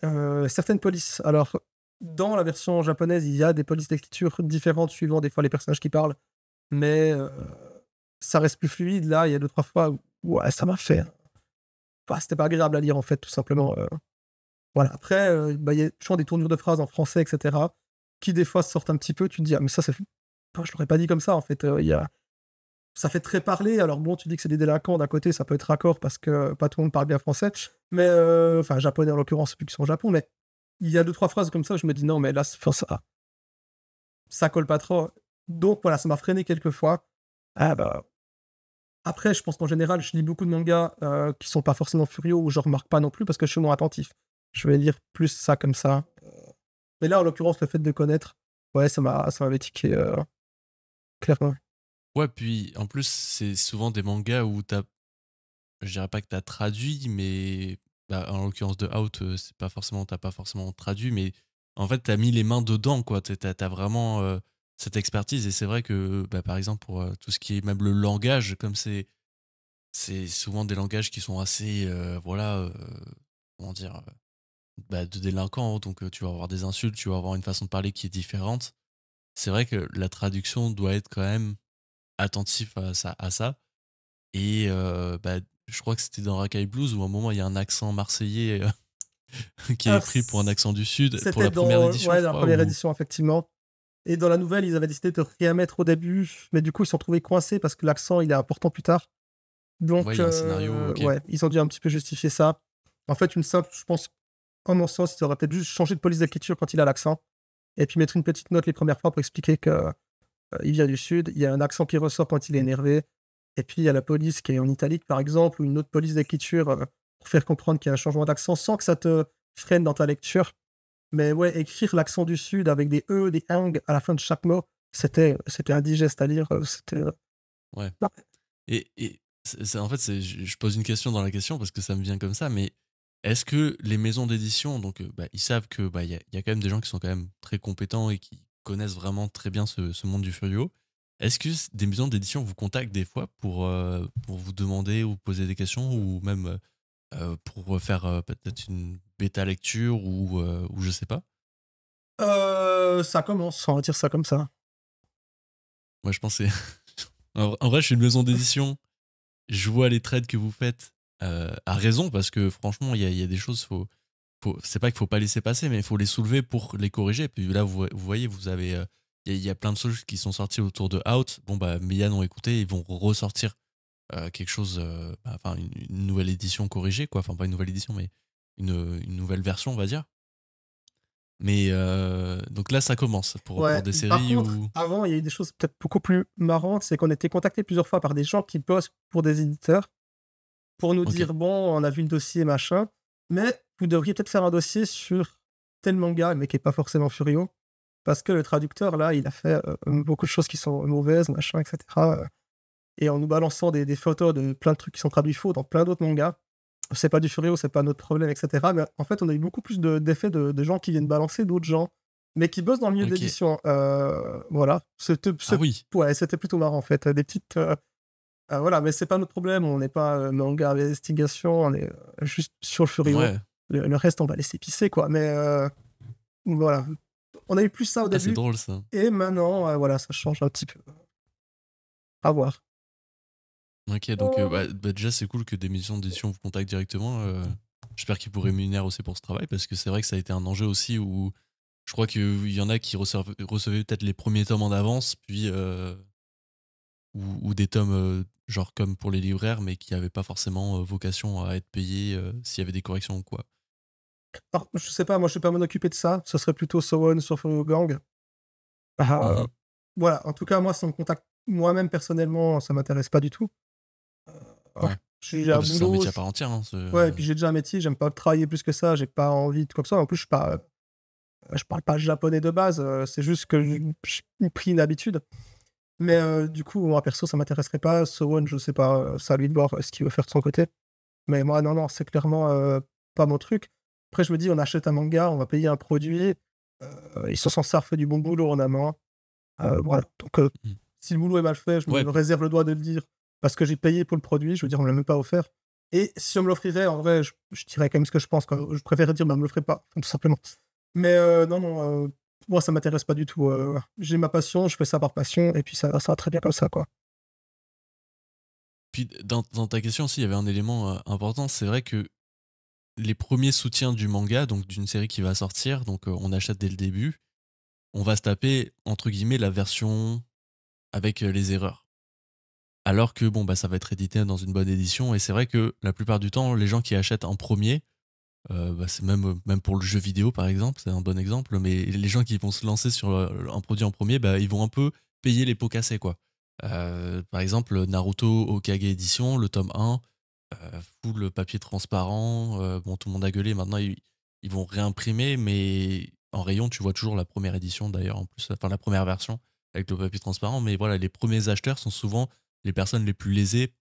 certaines polices. Alors, dans la version japonaise, il y a des polices d'écriture différentes suivant des fois les personnages qui parlent, mais ça reste plus fluide. Là, il y a 2-3 fois où ouais, ça m'a fait bah, c'était pas agréable à lire, en fait, tout simplement, voilà. Après, bah, il y a toujours des tournures de phrases en français et cetera, qui des fois sortent un petit peu. Tu te dis: «Ah mais ça fait oh, je l'aurais pas dit comme ça, en fait», il y a ça fait très parler. Alors bon, tu dis que c'est des délinquants, d'un côté, ça peut être raccord parce que pas tout le monde parle bien français, mais enfin japonais en l'occurrence, vu qu'ils sont au Japon, mais il y a 2-3 phrases comme ça où je me dis: «Non, mais là, c enfin ça colle pas trop». Donc voilà, ça m'a freiné quelques fois. Ah bah, après, je pense qu'en général, je lis beaucoup de mangas, qui sont pas forcément furieux ou je remarque pas non plus parce que je suis moins attentif. Je vais lire plus ça comme ça. Mais là, en l'occurrence, le fait de connaître, ouais, ça m'avait tiqué, clairement. Ouais, puis en plus, c'est souvent des mangas où je dirais pas que t'as traduit, mais bah, en l'occurrence de Out, c'est pas forcément, t'as pas forcément traduit, mais en fait, t'as mis les mains dedans, quoi. T'as vraiment cette expertise, et c'est vrai que, bah, par exemple, pour tout ce qui est même le langage, comme c'est souvent des langages qui sont assez, voilà, comment dire, bah, de délinquants, donc tu vas avoir des insultes, tu vas avoir une façon de parler qui est différente. C'est vrai que la traduction doit être quand même attentif à ça. Et bah, je crois que c'était dans Racaille Blues où à un moment il y a un accent marseillais qui est Alors, pris pour un accent du sud pour c'était la première dans, édition, ouais, je dans la crois. première Ou édition, effectivement. Et dans la nouvelle, ils avaient décidé de rien mettre au début, mais du coup, ils se sont trouvés coincés parce que l'accent, il est important plus tard. ouais, il Donc, y a un scénario, ok. ouais, ils ont dû un petit peu justifier ça. En fait, une simple, je pense, en mon sens, ils auraient peut-être juste changé de police d'écriture quand il a l'accent, et puis mettre une petite note les premières fois pour expliquer que il vient du sud, il y a un accent qui ressort quand il est énervé, et puis il y a la police qui est en italique, par exemple, ou une autre police d'écriture pour faire comprendre qu'il y a un changement d'accent sans que ça te freine dans ta lecture. Mais ouais, écrire l'accent du sud avec des E, des ing à la fin de chaque mot, c'était indigeste à lire. Ouais. Non. Et en fait, je pose une question dans la question parce que ça me vient comme ça, mais est-ce que les maisons d'édition, donc bah, ils savent que bah, il y a quand même des gens qui sont quand même très compétents et qui connaissent vraiment très bien ce monde du Furio. Est-ce que des maisons d'édition vous contactent des fois pour vous demander ou poser des questions, ou même pour faire peut-être une bêta lecture, ou je sais pas? Ça commence, on va dire ça comme ça. Moi, je pense que en vrai, je suis une maison d'édition. Je vois les trades que vous faites à raison, parce que franchement, il y a des choses, c'est pas qu'il faut pas laisser passer, mais il faut les soulever pour les corriger. Puis là, vous voyez, vous avez, il y a plein de choses qui sont sorties autour de Out. Bon, bah, Meian ont écouté, ils vont ressortir quelque chose, enfin, une nouvelle édition corrigée, quoi. Enfin, pas une nouvelle édition, mais une nouvelle version, on va dire. Mais donc là, ça commence pour Ouais, des par séries contre, où. avant, il y a eu des choses peut-être beaucoup plus marrantes, c'est qu'on était contacté plusieurs fois par des gens qui bossent pour des éditeurs pour nous Ok, dire: «Bon, on a vu le dossier, machin, mais vous devriez peut-être faire un dossier sur tel manga», mais qui est pas forcément Furio, parce que le traducteur, là, il a fait, beaucoup de choses qui sont mauvaises, machin, et cetera, et en nous balançant des photos de plein de trucs qui sont traduits faux dans plein d'autres mangas. C'est pas du Furio, c'est pas notre problème, et cetera, mais en fait, on a eu beaucoup plus d'effets de gens qui viennent balancer d'autres gens, mais qui bossent dans le milieu de ok. l'édition. Voilà, Ah oui, ouais, c'était plutôt marrant, en fait, des petites, voilà, mais c'est pas notre problème, on n'est pas, manga investigation, on est, juste sur le Furio. ouais. Le reste, on va laisser pisser, quoi, mais voilà. On a eu plus ça au Ah, c'est début, drôle ça. et maintenant, voilà, ça change un petit peu. À voir. Ok, donc bah, déjà, c'est cool que des maisons d'édition vous contactent directement. J'espère qu'ils vous rémunèrent aussi pour ce travail, parce que c'est vrai que ça a été un enjeu aussi où je crois qu'il y en a qui recevaient peut-être les premiers tomes en avance, puis ou des tomes genre comme pour les libraires, mais qui n'avaient pas forcément vocation à être payés s'il y avait des corrections ou quoi. Alors, je sais pas, moi, je vais pas m'en occuper de ça, ce serait plutôt Sowon sur Furio Gang. Mhm. Voilà, en tout cas, moi, si on me contacte moi-même personnellement, ça m'intéresse pas du tout. Oh, Ouais. j'ai Ouais, un parce que c'est un boulot, métier à part entière, hein, ouais, et puis j'ai déjà un métier, j'aime pas travailler plus que ça, j'ai pas envie de quoi que ce soit. En plus, je parle pas japonais de base, c'est juste que j'ai pris une habitude. Mais du coup, moi, perso, ça m'intéresserait pas. Sowon, je sais pas, c'est à lui de voir ce qu'il veut faire de son côté. Mais moi, non, non, c'est clairement, pas mon truc. Après, je me dis: «On achète un manga, on va payer un produit, ils sont censés avoir fait du bon boulot en amont». Voilà, donc Mhm. si le boulot est mal fait, je Ouais, me réserve le droit de le dire parce que j'ai payé pour le produit. Je veux dire, on me l'a même pas offert, et si on me l'offrirait, en vrai, je dirais quand même ce que je pense, quoi. Je préférerais dire: «Bah, me le ferez pas», tout simplement. Mais non, non, moi, ça m'intéresse pas du tout, j'ai ma passion, je fais ça par passion, et puis ça va très bien comme ça, quoi. puis dans ta question aussi, il y avait un élément important. C'est vrai que les premiers soutiens du manga, donc d'une série qui va sortir, donc on achète dès le début, on va se taper, entre guillemets, la version avec les erreurs. Alors que bon, bah, ça va être édité dans une bonne édition, et c'est vrai que la plupart du temps, les gens qui achètent en premier, bah, c'est même pour le jeu vidéo par exemple, c'est un bon exemple, mais les gens qui vont se lancer sur un produit en premier, bah, ils vont un peu payer les pots cassés, quoi. Par exemple, Naruto Hokage édition, le tome 1, full papier transparent, bon, tout le monde a gueulé, maintenant ils vont réimprimer, mais en rayon, tu vois toujours la première édition d'ailleurs, en plus, enfin la première version avec le papier transparent, mais voilà, les premiers acheteurs sont souvent les personnes les plus lésées,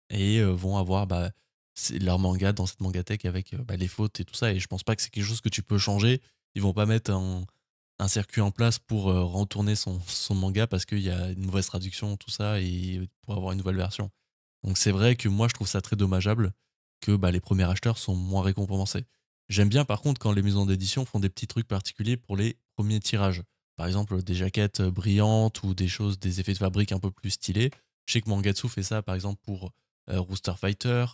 et vont avoir bah, c'est leur manga dans cette mangatech avec les fautes et tout ça. Et je pense pas que c'est quelque chose que tu peux changer. Ils vont pas mettre un circuit en place pour retourner son manga parce qu'il y a une mauvaise traduction, tout ça, et pour avoir une nouvelle version. Donc c'est vrai que moi je trouve ça très dommageable que les premiers acheteurs sont moins récompensés. J'aime bien par contre quand les maisons d'édition font des petits trucs particuliers pour les premiers tirages. Par exemple des jaquettes brillantes ou des choses, des effets de fabrique un peu plus stylés. Je sais que Mangatsu fait ça par exemple pour Rooster Fighter.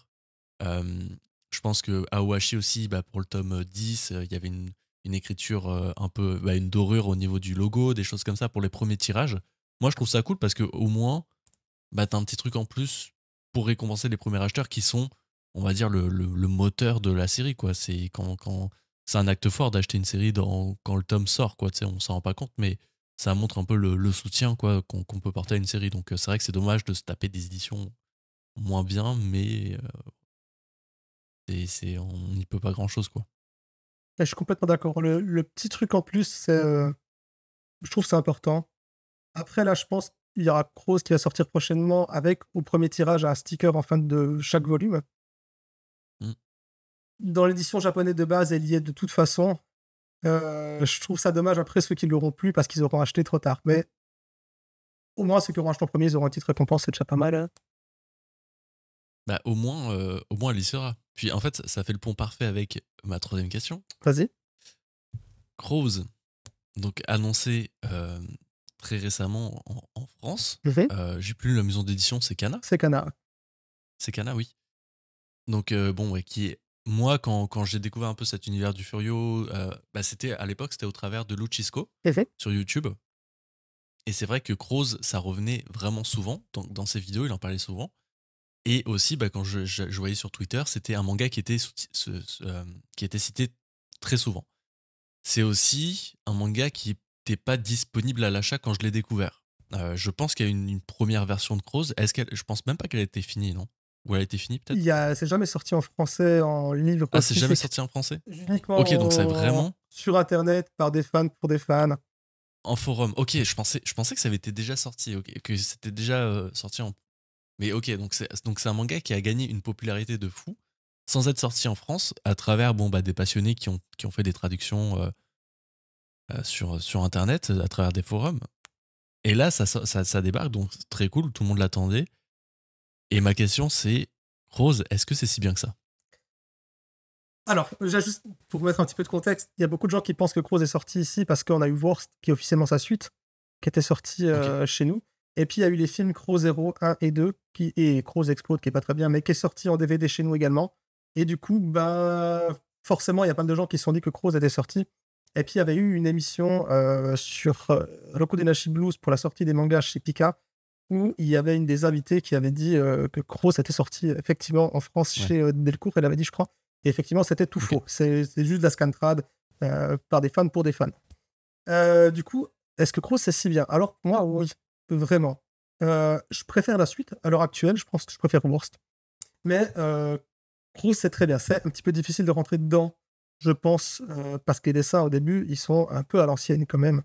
Euh, je pense que Aohashi aussi, pour le tome 10, il y avait une écriture un peu, une dorure au niveau du logo, des choses comme ça pour les premiers tirages. Moi, je trouve ça cool parce que au moins, t'as un petit truc en plus pour récompenser les premiers acheteurs qui sont, on va dire, le moteur de la série, quoi. C'est quand c'est un acte fort d'acheter une série quand le tome sort, quoi. Tu sais, on s'en rend pas compte, mais ça montre un peu le soutien, quoi, qu'on peut porter à une série. Donc, c'est vrai que c'est dommage de se taper des éditions moins bien, mais on n'y peut pas grand chose, quoi. Et je suis complètement d'accord. Le petit truc en plus, c'est, je trouve que c'est important. Après là, je pense qu'il y aura Cross qui va sortir prochainement avec, au premier tirage, un sticker en fin de chaque volume. Mm. Dans l'édition japonaise de base, elle y est de toute façon. Je trouve ça dommage après ceux qui l'auront plus parce qu'ils auront acheté trop tard. Mais au moins ceux qui auront acheté en premier, ils auront un titre récompense, c'est déjà pas mal, hein. Au moins elle y sera. Puis en fait, ça fait le pont parfait avec ma troisième question. Vas-y. Crows, donc annoncé très récemment en France. J'ai plus la maison d'édition, c'est Kana. C'est Kana. C'est Kana, oui. Donc qui est moi quand j'ai découvert un peu cet univers du Furio, c'était à l'époque c'était au travers de Luchisco sur YouTube. Et c'est vrai que Crows, ça revenait vraiment souvent dans ses vidéos, il en parlait souvent. Et aussi, quand je voyais sur Twitter, c'était un manga qui était cité très souvent. C'est aussi un manga qui n'était pas disponible à l'achat quand je l'ai découvert. Je pense qu'il y a une première version de Crows. Je pense même pas qu'elle a été finie, non? Ou elle a été finie peut-être? C'est jamais sorti en français, en livre Ah, c'est jamais physique. sorti en français? Uniquement Ok, donc c'est vraiment sur internet, par des fans, pour des fans. en forum. Ok, je pensais que ça avait été déjà sorti, que c'était déjà sorti en. Mais ok, donc c'est un manga qui a gagné une popularité de fou sans être sorti en France à travers des passionnés qui ont fait des traductions sur internet à travers des forums. Et là, ça débarque, donc c'est très cool, tout le monde l'attendait. Et ma question c'est, Rose, est-ce que c'est si bien que ça? Alors, déjà juste pour mettre un petit peu de contexte, il y a beaucoup de gens qui pensent que Crows est sorti ici parce qu'on a eu Worst, qui est officiellement sa suite, qui était sorti chez nous. Et puis il y a eu les films Crow 0, 1 et 2, et Crows Explode, qui est pas très bien, mais qui est sorti en DVD chez nous également. Et du coup, forcément, il y a pas mal de gens qui se sont dit que Crows était sorti. Et puis il y avait eu une émission sur Rokudenashi Blues pour la sortie des mangas chez Pika, où il y avait une des invitées qui avait dit que Crows était sorti effectivement en France chez Delcourt, elle avait dit, je crois. Et effectivement, c'était tout faux. C'est juste de la scantrad par des fans pour des fans. Du coup, est-ce que Crows, c'est si bien? Alors, moi, oui, vraiment. Je préfère la suite. À l'heure actuelle, je pense que je préfère Worst. Mais Crows, c'est très bien. C'est un petit peu difficile de rentrer dedans, je pense, parce que les dessins, au début, ils sont un peu à l'ancienne quand même.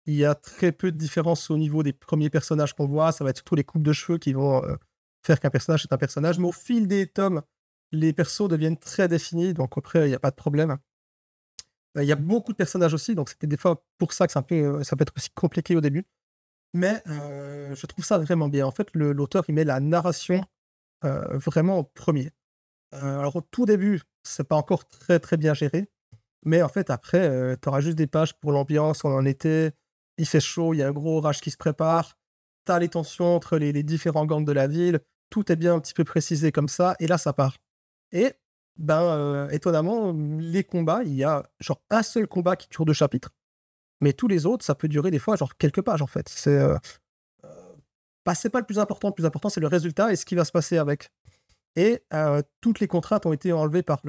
Il y a très peu de différence au niveau des premiers personnages qu'on voit. Ça va être surtout les coupes de cheveux qui vont faire qu'un personnage est un personnage. Mais au fil des tomes, les persos deviennent très définis, donc après, il n'y a pas de problème. Il y a beaucoup de personnages aussi, donc c'était des fois pour ça que ça peut être aussi compliqué au début. Mais je trouve ça vraiment bien. En fait, l'auteur, il met la narration vraiment au premier. Alors au tout début, c'est pas encore très, très bien géré, mais en fait, après, tu auras juste des pages pour l'ambiance, on en était, il fait chaud, il y a un gros orage qui se prépare, tu as les tensions entre les différents gangs de la ville, tout est bien un petit peu précisé comme ça, et là, ça part. Et étonnamment, les combats, il y a genre un seul combat qui dure 2 chapitres, mais tous les autres, ça peut durer des fois genre quelques pages, en fait. C'est pas le plus important, c'est le résultat et ce qui va se passer avec. Et toutes les contraintes ont été enlevées par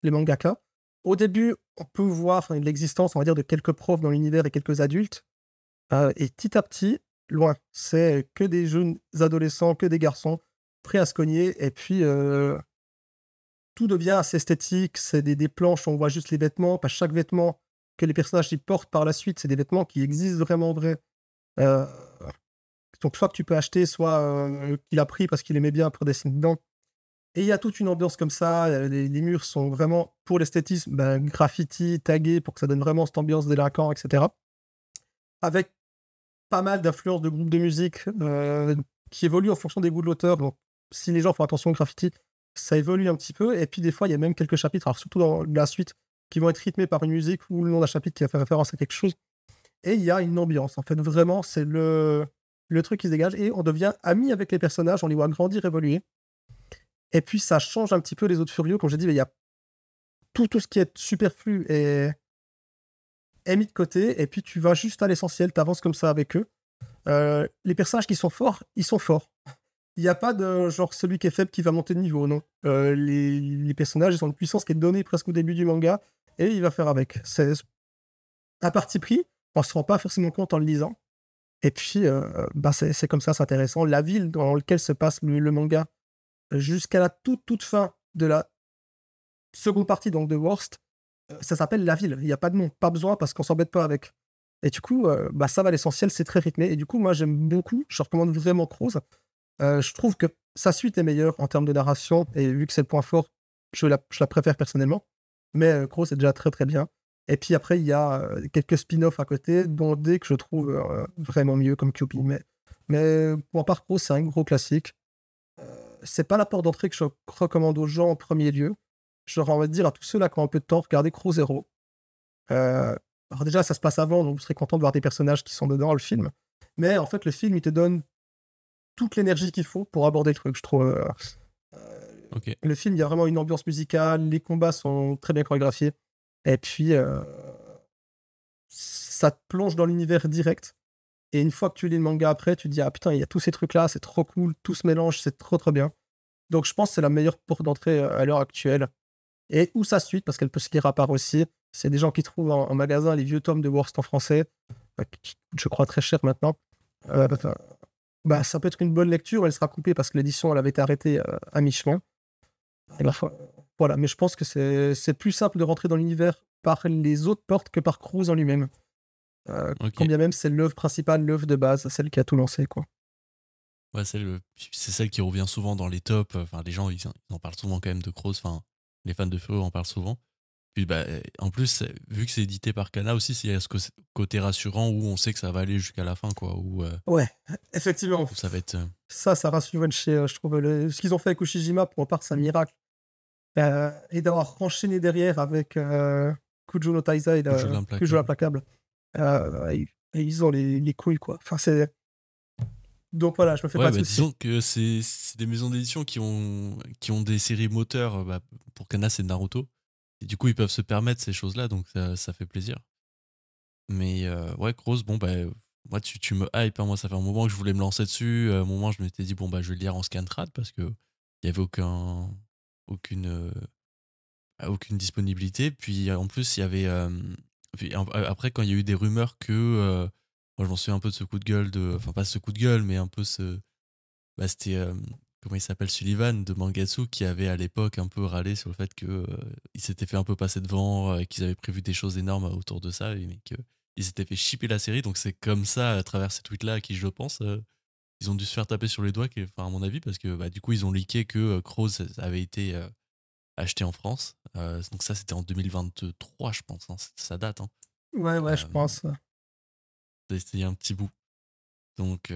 les mangaka. Au début, on peut voir l'existence, on va dire, de quelques profs dans l'univers et quelques adultes, et petit à petit, loin. C'est que des jeunes adolescents, que des garçons prêts à se cogner et puis tout devient assez esthétique, c'est des planches où on voit juste les vêtements, pas chaque vêtement que les personnages y portent par la suite, c'est des vêtements qui existent vraiment en vrai. Heu, donc soit que tu peux acheter, soit qu'il a pris parce qu'il aimait bien pour dessiner dedans. Et il y a toute une ambiance comme ça, les murs sont vraiment pour l'esthétisme, graffiti, tagués pour que ça donne vraiment cette ambiance délinquant et cetera. Avec pas mal d'influences de groupes de musique, qui évoluent en fonction des goûts de l'auteur, donc si les gens font attention au graffiti, ça évolue un petit peu et puis des fois, il y a même quelques chapitres, alors surtout dans la suite, qui vont être rythmés par une musique ou le nom d'un chapitre qui va faire référence à quelque chose et il y a une ambiance. En fait, vraiment, c'est le truc qui se dégage et on devient amis avec les personnages, on les voit grandir, évoluer et puis ça change un petit peu les autres furieux. Comme j'ai dit, il y a tout ce qui est superflu est mis de côté et puis tu vas juste à l'essentiel, tu avances comme ça avec eux. Les personnages qui sont forts, ils sont forts. Il y a pas de genre celui qui est faible qui va monter de niveau, non. Les personnages, ils ont une puissance qui est donnée presque au début du manga et il va faire avec. C'est un parti pris, on se rend pas forcément compte en le lisant et puis, c'est comme ça, c'est intéressant. La ville dans laquelle se passe le manga, jusqu'à la toute fin de la seconde partie donc de Worst, ça s'appelle La Ville. Il y a pas de nom, pas besoin parce qu'on s'embête pas avec et du coup, ça va à l'essentiel, c'est très rythmé et du coup, moi, j'aime beaucoup, je recommande vraiment Crows. Je trouve que sa suite est meilleure en termes de narration et vu que c'est le point fort, je la préfère personnellement. Mais Crow, c'est déjà très, très bien et puis après, il y a, quelques spin-offs à côté, dont des que je trouve, vraiment mieux comme Kyuubi. Mais pour ma part, Crow, c'est un gros classique. C'est pas la porte d'entrée que je recommande aux gens en premier lieu. J'aurais envie de dire à tous ceux là qui ont un peu de temps, regardez Crow Zero. Alors déjà, ça se passe avant, donc vous serez content de voir des personnages qui sont dedans, le film. Mais en fait, le film, il te donne toute l'énergie qu'il faut pour aborder le truc, je trouve. Ok. Le film, il y a vraiment une ambiance musicale, les combats sont très bien chorégraphiés. Et puis, ça te plonge dans l'univers direct. Et une fois que tu lis le manga après, tu te dis, ah putain, il y a tous ces trucs-là, c'est trop cool, tout se mélange, c'est trop trop bien. Donc je pense que c'est la meilleure porte d'entrée à l'heure actuelle. Et où sa suite, parce qu'elle peut se lire à part aussi. C'est des gens qui trouvent en magasin les vieux tomes de Worst en français, qui coûtent, je crois, très cher maintenant. Euh, Ça peut être une bonne lecture, elle sera coupée parce que l'édition elle avait été arrêtée à mi-chemin. Et voilà, mais je pense que c'est plus simple de rentrer dans l'univers par les autres portes que par Cruz en lui-même. Ok. Quand bien même c'est l'œuvre principale, l'œuvre de base, celle qui a tout lancé, quoi. Ouais, c'est celle qui revient souvent dans les tops. Enfin, les gens, ils en parlent souvent quand même de Crows. Enfin, les fans de Fureux en parlent souvent. Puis, en plus, vu que c'est édité par Kana aussi, il y a ce côté rassurant où on sait que ça va aller jusqu'à la fin, quoi. Ouais, effectivement. Où ça va être. Ça rassure chez, je trouve, ce qu'ils ont fait avec Ushijima, pour ma part, c'est un miracle. Et d'avoir enchaîné derrière avec Kujo no Taizai, Coup de jeu de Kujo l'implacable. l'implacable. Et ils ont les couilles, quoi. Enfin, c'est... Donc voilà, je me fais Ouais, pas de soucis. disons que c'est des maisons d'édition qui ont des séries moteurs. Pour Kana, c'est Naruto. Et du coup, ils peuvent se permettre ces choses-là, donc ça fait plaisir. Mais ouais, Cross, bon, moi, tu me hype. Hein. Moi, ça fait un moment que je voulais me lancer dessus. À un moment, je m'étais dit, bon, je vais le lire en scantrad parce que il y avait aucune, aucune disponibilité. Puis en plus, il y avait. Après, quand il y a eu des rumeurs que. Moi, je m'en souviens un peu de ce coup de gueule. Enfin, pas ce coup de gueule, mais un peu ce. C'était. Comment il s'appelle, Sullivan de Mangatsu, qui avait à l'époque un peu râlé sur le fait que il s'était fait un peu passer devant, qu'ils avaient prévu des choses énormes autour de ça, mais qu'ils s'étaient fait shipper la série. Donc c'est comme ça, à travers ces tweets-là, à qui je pense, ils ont dû se faire taper sur les doigts, enfin, à mon avis, parce que du coup, ils ont leaké que Crows avait été acheté en France. Donc ça, c'était en 2023, je pense. Hein. Ça date. Hein. Ouais, ouais, je Euh, pense. C'était il y a un petit bout. Donc,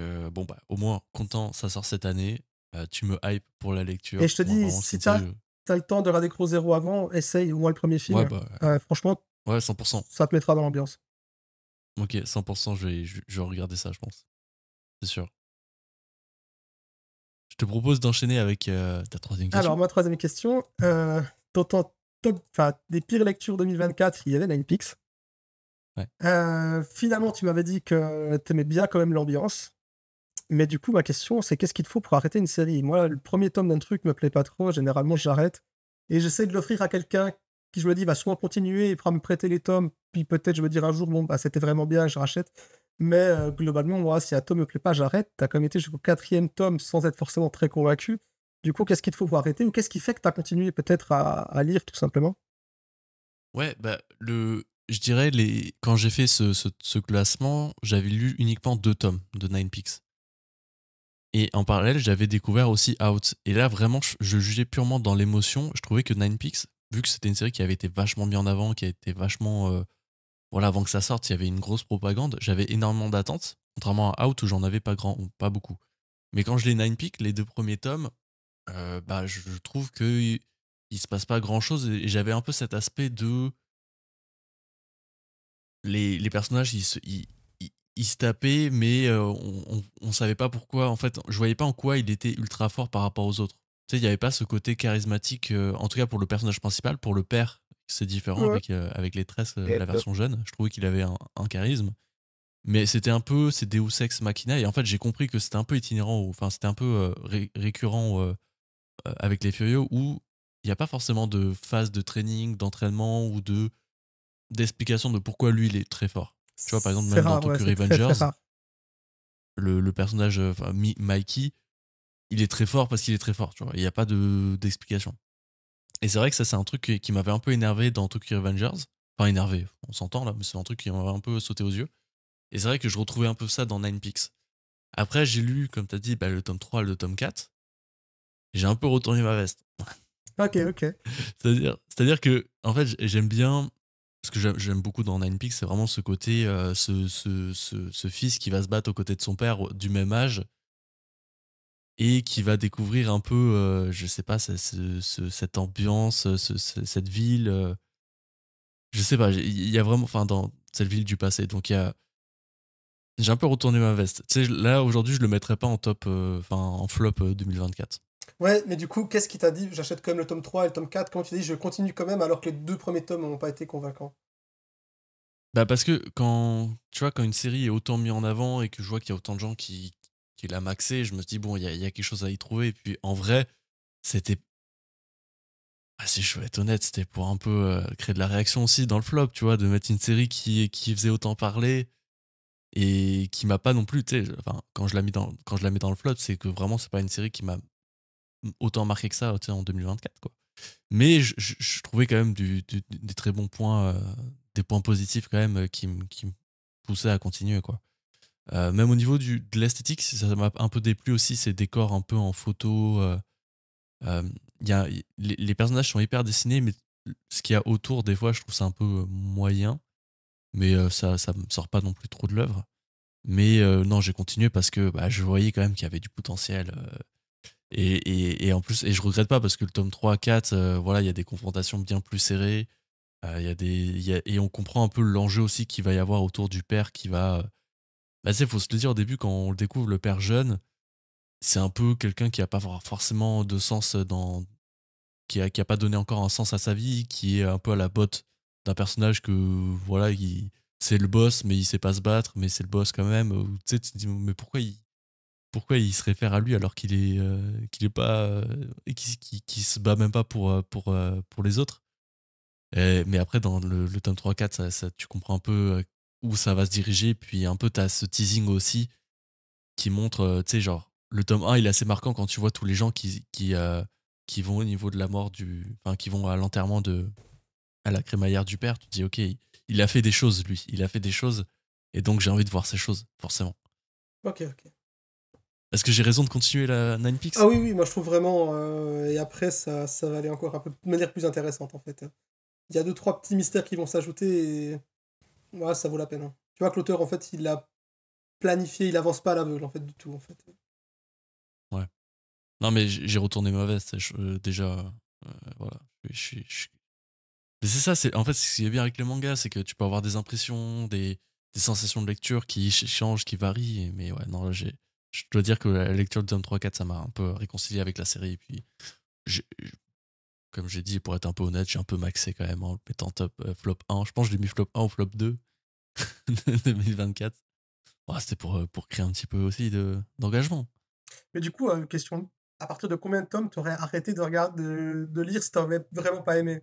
au moins, content, ça sort cette année. Tu me hype pour la Et lecture. je te Moi, dis, vraiment, c'est si une série. t'as le temps de regarder Crow Zero avant, essaye au moins le premier Ouais, film. Franchement, ouais, 100%. ça te mettra dans l'ambiance. Ok, 100%, je vais regarder ça, je pense. C'est sûr. Je te propose d'enchaîner avec ta troisième Alors, question. ma troisième question. Dans ton top, enfin, des pires lectures 2024, il y avait Nine Pix. Ouais. Finalement, tu m'avais dit que t'aimais bien quand même l'ambiance. Mais du coup, ma question, c'est qu'est-ce qu'il te faut pour arrêter une série? Moi, le premier tome d'un truc me plaît pas trop. Généralement, j'arrête. Et j'essaie de l'offrir à quelqu'un qui, je me dis, va soit continuer et pourra me prêter les tomes. Puis peut-être, je me dire un jour, bon, c'était vraiment bien, je rachète. Mais globalement, moi, si un tome me plaît pas, j'arrête. T'as comme été jusqu'au quatrième tome sans être forcément très convaincu. Du coup, qu'est-ce qu'il te faut pour arrêter? Ou qu'est-ce qui fait que t'as continué peut-être à lire, tout simplement? Ouais, je dirais, quand j'ai fait ce classement, j'avais lu uniquement 2 tomes de Nine Pics. Et en parallèle, j'avais découvert aussi Out. Et là, vraiment, je jugeais purement dans l'émotion. Je trouvais que Nine Peaks, vu que c'était une série qui avait été vachement mis en avant, qui a été vachement. Voilà, avant que ça sorte, il y avait une grosse propagande. J'avais énormément d'attentes, contrairement à Out où j'en avais pas grand, ou pas beaucoup. Mais quand je lis Nine Peaks, les 2 premiers tomes, bah, je trouve que il se passe pas grand chose. Et j'avais un peu cet aspect de. Les personnages, ils se tapaient, mais on savait pas pourquoi. En fait, je voyais pas en quoi il était ultra fort par rapport aux autres. Tu sais, il y avait pas ce côté charismatique, en tout cas pour le personnage principal. Pour le père, c'est différent Ouais. avec les tresses, la version jeune. Je trouvais qu'il avait un charisme. Mais c'était un peu, c'est Deus Ex Machina. Et en fait, j'ai compris que c'était un peu itinérant, enfin, c'était un peu récurrent avec les Furieux, où il n'y a pas forcément de phase de training, d'entraînement ou d'explication de pourquoi lui il est très fort. Tu vois, par exemple, C'est même dans rare, ouais, Tokyo c'est très très Revengers, rare. le personnage, Mikey, il est très fort parce qu'il est très fort, tu vois. Il n'y a pas d'explication. Et c'est vrai que ça, c'est un truc qui m'avait un peu énervé dans Tokyo Revengers. Enfin, énervé, on s'entend là, mais c'est un truc qui m'avait un peu sauté aux yeux. Et c'est vrai que je retrouvais un peu ça dans Nine Peaks. Après, j'ai lu, comme tu as dit, bah, le tome 3 et le tome 4. J'ai un peu retourné ma veste. Ok, ok. C'est-à-dire que, en fait, j'aime bien. Ce que j'aime beaucoup dans Nine Peaks, c'est vraiment ce côté, ce fils qui va se battre aux côtés de son père du même âge et qui va découvrir un peu, je sais pas, cette ambiance, cette ville. Je sais pas, il y a vraiment, enfin, dans cette ville du passé. Donc, j'ai un peu retourné ma veste. Tu sais, là, aujourd'hui, je le mettrais pas en top, enfin, en flop 2024. Ouais, mais du coup, qu'est-ce qui t'a dit? J'achète quand même le tome 3 et le tome 4. Comment tu dis, je continue quand même alors que les 2 premiers tomes n'ont pas été convaincants? Bah, parce que quand, tu vois, quand une série est autant mise en avant et que je vois qu'il y a autant de gens qui l'a maxé, je me dis, bon, il y a quelque chose à y trouver. Et puis, en vrai, c'était, si je veux être honnête, c'était pour un peu créer de la réaction aussi dans le flop, tu vois, de mettre une série qui faisait autant parler et qui m'a pas non plus, tu sais, enfin, quand je la mets dans le flop, c'est que vraiment, c'est pas une série qui m'a autant marqué que ça, tu sais, en 2024, quoi. Mais je trouvais quand même des très bons points, des points positifs quand même qui me poussaient à continuer, quoi. Même au niveau de l'esthétique, ça m'a un peu déplu aussi, ces décors un peu en photo. Euh, les personnages sont hyper dessinés, mais ce qu'il y a autour, des fois, je trouve ça un peu moyen. Mais ça me sort pas non plus trop de l'œuvre. Mais non, j'ai continué parce que bah, je voyais quand même qu'il y avait du potentiel. Et en plus, et je regrette pas parce que le tome 3 4, voilà, il y a des confrontations bien plus serrées. Il y a et on comprend un peu l'enjeu aussi qu'il va y avoir autour du père qui va. Bah, tu sais, faut se le dire au début, quand on le découvre, le père jeune, c'est un peu quelqu'un qui a pas forcément de sens qui a pas donné encore un sens à sa vie, qui est un peu à la botte d'un personnage que, voilà, c'est le boss, mais il sait pas se battre, mais c'est le boss quand même. Tu sais, tu te dis, mais pourquoi il se réfère à lui alors qu'il est pas, et qu'il se bat même pas pour les autres. Mais après, dans le tome 3-4, tu comprends un peu où ça va se diriger. Puis un peu, t'as ce teasing aussi qui montre, tu sais, genre, le tome 1, il est assez marquant quand tu vois tous les gens qui vont au niveau de la mort enfin, qui vont à l'enterrement à la crémaillère du père. Tu te dis, ok, il a fait des choses, lui. Il a fait des choses. Et donc, j'ai envie de voir ces choses, forcément. Ok, ok. Est-ce que j'ai raison de continuer la Nine Ah Pix? oui, oui, moi je trouve vraiment. Et après, ça va aller encore un peu de manière plus intéressante en fait. Il y a deux, trois petits mystères qui vont s'ajouter et ouais, ça vaut la peine, hein. Tu vois que l'auteur, en fait, il a planifié, il avance pas à l'aveugle, en fait, du tout, en fait. Ouais. Non, mais j'ai retourné ma veste. Déjà, voilà. Mais c'est ça, en fait, ce qui est bien avec le manga, c'est que tu peux avoir des impressions, des sensations de lecture qui changent, qui varient. Mais ouais, non, là, je dois dire que la lecture de tome 3-4, ça m'a un peu réconcilié avec la série. Et puis, j'ai- comme j'ai dit, pour être un peu honnête, j'ai un peu maxé quand même en le mettant top flop 1. Je pense que je l'ai mis flop 1 ou flop 2 de 2024. Ouais, c'était pour créer un petit peu aussi d'engagement. Mais du coup, question, à partir de combien de tomes t'aurais arrêté de lire si t'avais vraiment pas aimé?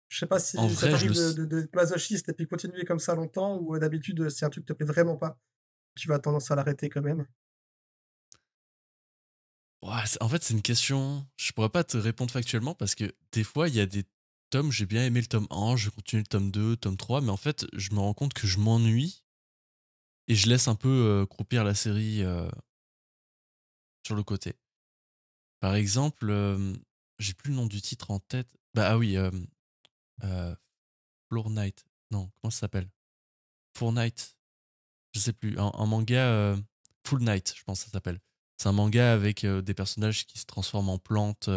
Je sais pas En si ça vrai, t'arrive d'être masochiste et puis continuer comme ça longtemps ou d'habitude, si un truc te plaît vraiment pas, tu vas tendance à l'arrêter quand même? ouais, en fait, c'est une question. Je pourrais pas te répondre factuellement parce que des fois, il y a des tomes, j'ai bien aimé le tome 1, je continue le tome 2, tome 3, mais en fait, je me rends compte que je m'ennuie et je laisse un peu croupir la série. sur le côté. Par exemple, j'ai plus le nom du titre en tête. Bah ah oui, euh, Floor Knight. Non, comment ça s'appelle? Four Knight. Je sais plus. Un manga Full Knight, je pense que ça s'appelle. C'est un manga avec des personnages qui se transforment en plantes.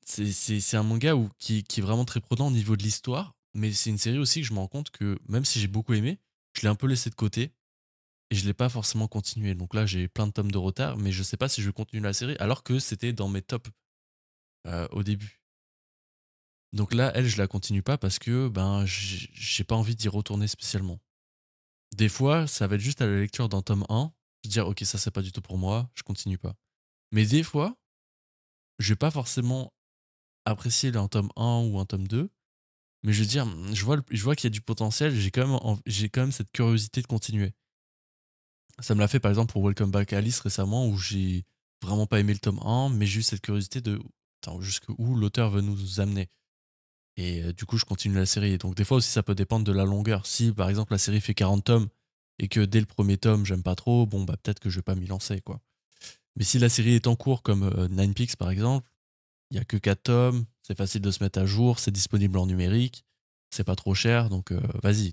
C'est un manga qui est vraiment très prenant au niveau de l'histoire, mais c'est une série aussi que je me rends compte que même si j'ai beaucoup aimé, je l'ai un peu laissé de côté et je l'ai pas forcément continué. Donc là, j'ai plein de tomes de retard, mais je sais pas si je vais continuer la série alors que c'était dans mes tops au début. Donc là, elle, je la continue pas parce que ben j'ai pas envie d'y retourner spécialement. Des fois, ça va être juste à la lecture d'un tome 1, je vais dire ok, ça c'est pas du tout pour moi, je continue pas. Mais des fois, je vais pas forcément apprécier un tome 1 ou un tome 2. Mais je veux dire, je vois qu'il y a du potentiel, j'ai quand même cette curiosité de continuer. Ça me l'a fait par exemple pour Welcome Back Alice récemment, où j'ai vraiment pas aimé le tome 1, mais j'ai eu cette curiosité de jusqu'où l'auteur veut nous amener. Et du coup, je continue la série. Et donc des fois aussi, ça peut dépendre de la longueur. Si par exemple la série fait 40 tomes et que dès le premier tome, j'aime pas trop, bon bah peut-être que je vais pas m'y lancer, quoi. Mais si la série est en cours, comme Nine Pigs par exemple, il y a que 4 tomes, c'est facile de se mettre à jour, c'est disponible en numérique, c'est pas trop cher, donc vas-y,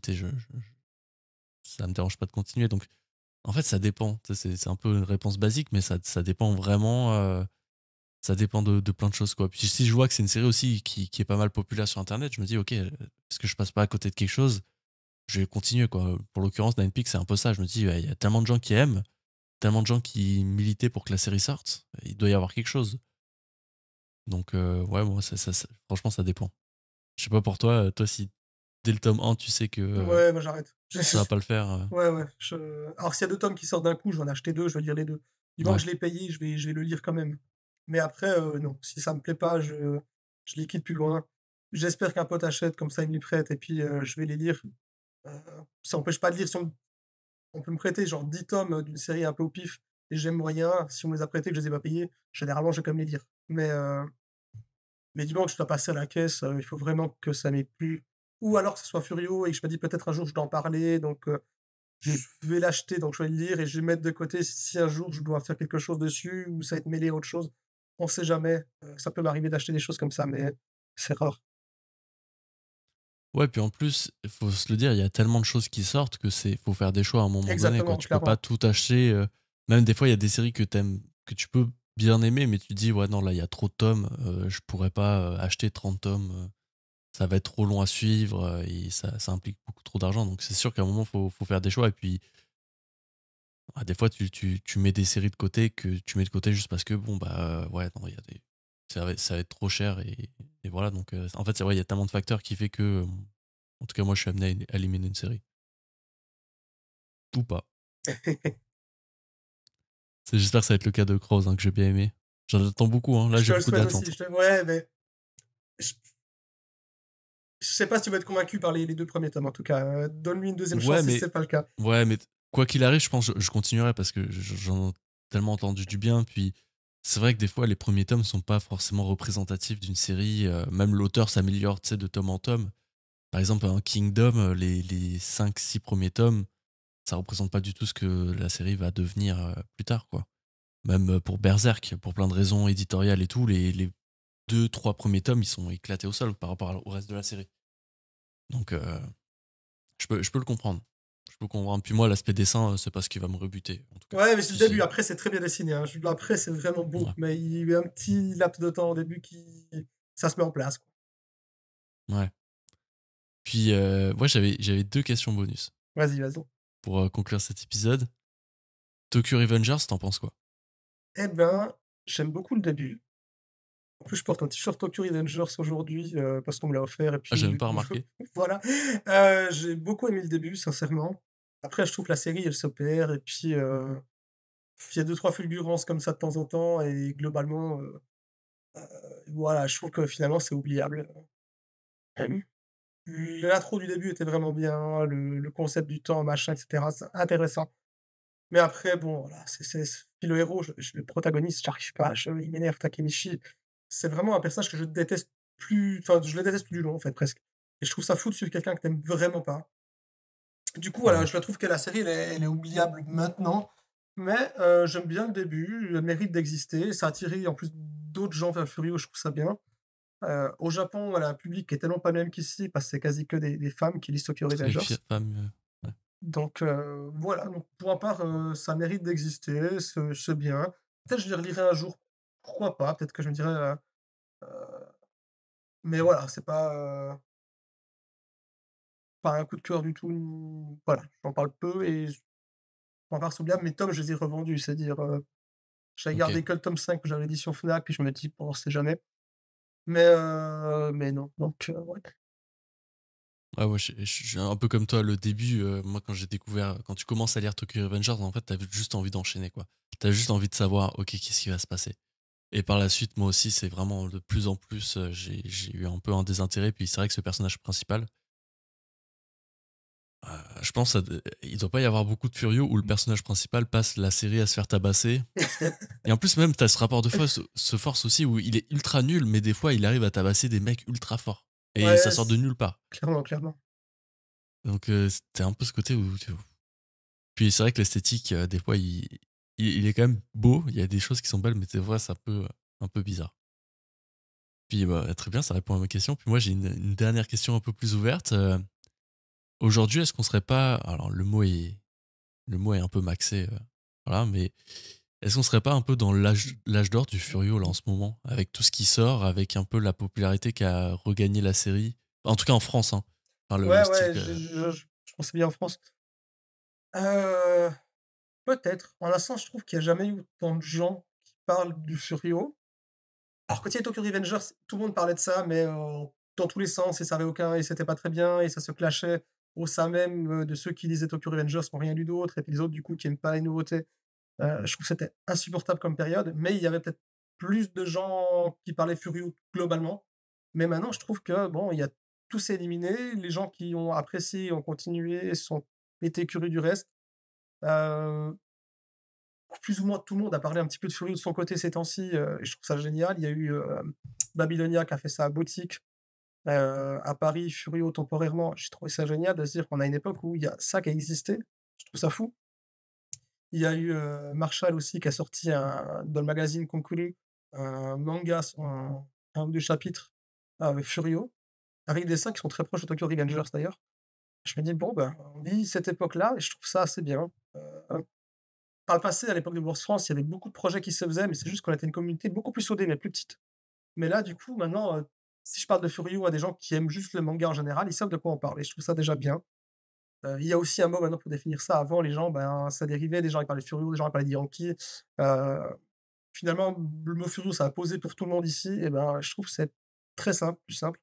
ça me dérange pas de continuer. Donc en fait, ça dépend. C'est un peu une réponse basique, mais ça dépend vraiment. Ça dépend de plein de choses, quoi. Puis si je vois que c'est une série aussi qui est pas mal populaire sur Internet, je me dis, ok, est-ce que je passe pas à côté de quelque chose? Je vais continuer, quoi. Pour l'occurrence, Nine Peaks, c'est un peu ça. Je me dis, ouais, il y a tellement de gens qui aiment, tellement de gens qui militaient pour que la série sorte, il doit y avoir quelque chose. Donc, ouais, moi, franchement, ça dépend. Je sais pas pour toi, toi, si dès le tome 1, tu sais que Ouais, moi j'arrête. ça va pas le faire. Ouais, ouais, alors s'il y a 2 tomes qui sortent d'un coup, je vais en acheter 2, je vais lire les 2. Du moment que Ouais. je l'ai payé, je vais le lire quand même. Mais après, non, si ça me plaît pas, je les quitte plus loin. J'espère qu'un pote achète, comme ça il me les prête et puis, je vais les lire. Heu, Ça empêche pas de lire. Si on peut me prêter genre 10 tomes, d'une série un peu au pif et j'aime moyen, si on me les a prêtés que je les ai pas payés, généralement je vais quand même les lire. Mais du moment que je dois passer à la caisse, il faut vraiment que ça m'ait plu ou alors que ce soit Furio et que je me dis: «Peut-être un jour je dois en parler», donc je vais l'acheter, donc je vais le lire et je vais le mettre de côté si un jour je dois faire quelque chose dessus ou ça va être mêlé à autre chose. On sait jamais, ça peut m'arriver d'acheter des choses comme ça, mais c'est rare. Ouais, puis en plus, il faut se le dire, il y a tellement de choses qui sortent que faut faire des choix à un moment donné, quoi. Exactement, Tu peux pas clairement. tout acheter. Même des fois, il y a des séries que t'aimes, que tu peux bien aimer, mais tu te dis, ouais, non, là, il y a trop de tomes, je pourrais pas acheter 30 tomes, ça va être trop long à suivre, et ça implique beaucoup trop d'argent. Donc c'est sûr qu'à un moment, faut faire des choix. Et puis, des fois, tu mets des séries de côté que tu mets de côté juste parce que, bon, bah, ouais, non, il y a des. Ça va être trop cher et voilà. Donc, en fait, c'est vrai, il y a tellement de facteurs qui fait que, en tout cas, moi, je suis amené à éliminer une série. Ou pas. J'espère que ça va être le cas de Crows, hein, que j'ai bien aimé. J'en attends beaucoup, hein. Là, Je te j'ai le beaucoup souhaite aussi, d'attentes. je te ouais, mais je je sais pas si tu vas être convaincu par les 2 premiers tomes en tout cas, donne-lui une deuxième Ouais, chance si mais, c'est pas le cas. ouais, mais quoi qu'il arrive, je pense que je continuerai parce que j'en ai tellement entendu du bien. Puis, c'est vrai que des fois, les premiers tomes sont pas forcément représentatifs d'une série. Même l'auteur s'améliore, tu sais, de tome en tome. Par exemple, un Kingdom, les 5-6 premiers tomes, ça représente pas du tout ce que la série va devenir plus tard, quoi. Même pour Berserk, pour plein de raisons éditoriales et tout, les 2-3 premiers tomes, ils sont éclatés au sol par rapport au reste de la série. Donc, je peux le comprendre. Je peux comprendre. Puis moi, l'aspect dessin, c'est pas ce qui va me rebuter, en tout cas. Ouais, mais c'est le Si début, c'est. après c'est très bien dessiné, hein. Je Après c'est vraiment bon, Ouais. mais il y a eu un petit laps de temps au début qui ça se met en place, quoi. Ouais. Puis, moi, j'avais 2 questions bonus Vas-y, vas-y. pour conclure cet épisode. Tokyo Revengers, t'en penses quoi? Eh ben, j'aime beaucoup le début. En plus, je porte un t-shirt Tokyo Revengers aujourd'hui, parce qu'on me l'a offert et Ah, j'ai même puis pas remarqué. voilà. J'ai beaucoup aimé le début, sincèrement. Après, je trouve que la série, elle s'opère et puis, il y a 2-3 fulgurances comme ça de temps en temps et globalement, voilà, je trouve que finalement, c'est oubliable. Hem, L'intro du début était vraiment bien, le concept du temps, machin et cetera, c'est intéressant. Mais après, bon, voilà, puis le héros, le protagoniste, j'arrive pas, il m'énerve Takemichi. C'est vraiment un personnage que je déteste plus, enfin, je le déteste tout du long, en fait, presque. Et je trouve ça fou de suivre quelqu'un que tu vraiment pas. Du coup, voilà, Ouais. je la trouve que la série, elle est oubliable maintenant. Mais j'aime bien le début, le mérite d'exister. Ça a attiré en plus d'autres gens vers Furio, je trouve ça bien. Au Japon, voilà, un public qui est tellement pas le même qu'ici, parce que c'est quasi que des femmes qui lisent Tokyo Très Revengers. femme. Ouais. Donc voilà, donc pour ma part, ça mérite d'exister, c'est bien. Peut-être je les relirai un jour, pourquoi pas? Peut-être que je me dirais, mais voilà, c'est pas un coup de cœur du tout, voilà, j'en parle peu et pour ma part, c'est oubliable. Mes tomes, je les ai revendus, c'est-à-dire, j'avais Ok. gardé que le tome 5 que j'avais l'édition Fnac, puis je me dis: «Bon, on sait jamais». Mais non, donc ouais. Ouais, ouais, je suis un peu comme toi. Le début, moi, quand j'ai découvert, quand tu commences à lire Tokyo Revengers, en fait, t'as juste envie d'enchaîner, quoi. T'as juste envie de savoir, ok, qu'est-ce qui va se passer. Et par la suite, moi aussi, c'est vraiment de plus en plus, j'ai eu un peu un désintérêt. Puis c'est vrai que ce personnage principal, je pense, il doit pas y avoir beaucoup de Furio où le personnage principal passe la série à se faire tabasser. Et en plus, même, t'as ce rapport de force, ce force aussi où il est ultra nul, mais des fois, il arrive à tabasser des mecs ultra forts. Et ça Ouais, sort de nulle part. clairement, clairement. Donc, c'était un peu ce côté où puis c'est vrai que l'esthétique, des fois, il est quand même beau. Il y a des choses qui sont belles, mais des fois, c'est un peu bizarre. Puis, bah, très bien, ça répond à ma question. Puis moi, j'ai une dernière question un peu plus ouverte. Aujourd'hui, est-ce qu'on serait pas, alors le mot est un peu maxé, voilà, mais est-ce qu'on serait pas un peu dans l'âge d'or du Furio là en ce moment, avec tout ce qui sort, avec un peu la popularité qu'a regagné la série, en tout cas en France, hein, par le Ouais, style ouais, que. je pensais bien en France. Heu, peut-être. En l'instant, je trouve qu'il y a jamais eu autant de gens qui parlent du Furio. Alors quand il y a Tokyo Revengers, tout le monde parlait de ça, mais dans tous les sens et ça avait aucun et c'était pas très bien et ça se clashait au sein même, de ceux qui lisaient Tokyo Revengers qui ont rien lu d'autre et puis les autres, du coup, qui aiment pas les nouveautés. Je trouve que c'était insupportable comme période, mais il y avait peut-être plus de gens qui parlaient Furio globalement. Mais maintenant, je trouve que bon, il y a tout s'est éliminé. Les gens qui ont apprécié ont continué, sont été curieux du reste. Heu, Plus ou moins tout le monde a parlé un petit peu de Furio de son côté ces temps-ci, et je trouve ça génial. Il y a eu, Babylonia qui a fait ça à Boutique, à Paris, Furio temporairement. J'ai trouvé ça génial de se dire qu'on a une époque où il y a ça qui a existé. Je trouve ça fou. Il y a eu, Marshall aussi qui a sorti dans le magazine Konkuru, un manga sur un ou 2 chapitres, Furio, avec des dessins qui sont très proches de Tokyo Revengers d'ailleurs. Je me dis: «Bon, ben, on vit cette époque-là» et je trouve ça assez bien. Par le passé, à l'époque de Bourse France, il y avait beaucoup de projets qui se faisaient, mais c'est juste qu'on était une communauté beaucoup plus soudée, mais plus petite. Mais là, du coup, maintenant, si je parle de Furio à des gens qui aiment juste le manga en général, ils savent de quoi on parle et je trouve ça déjà bien. Il y a aussi un mot maintenant pour définir ça. Avant, les gens, ben, ça dérivait, des gens ils parlaient de Furio, des gens ils parlaient de Yankee. Heu, Finalement, le mot Furio, ça a posé pour tout le monde ici et ben, je trouve que c'est très simple, plus simple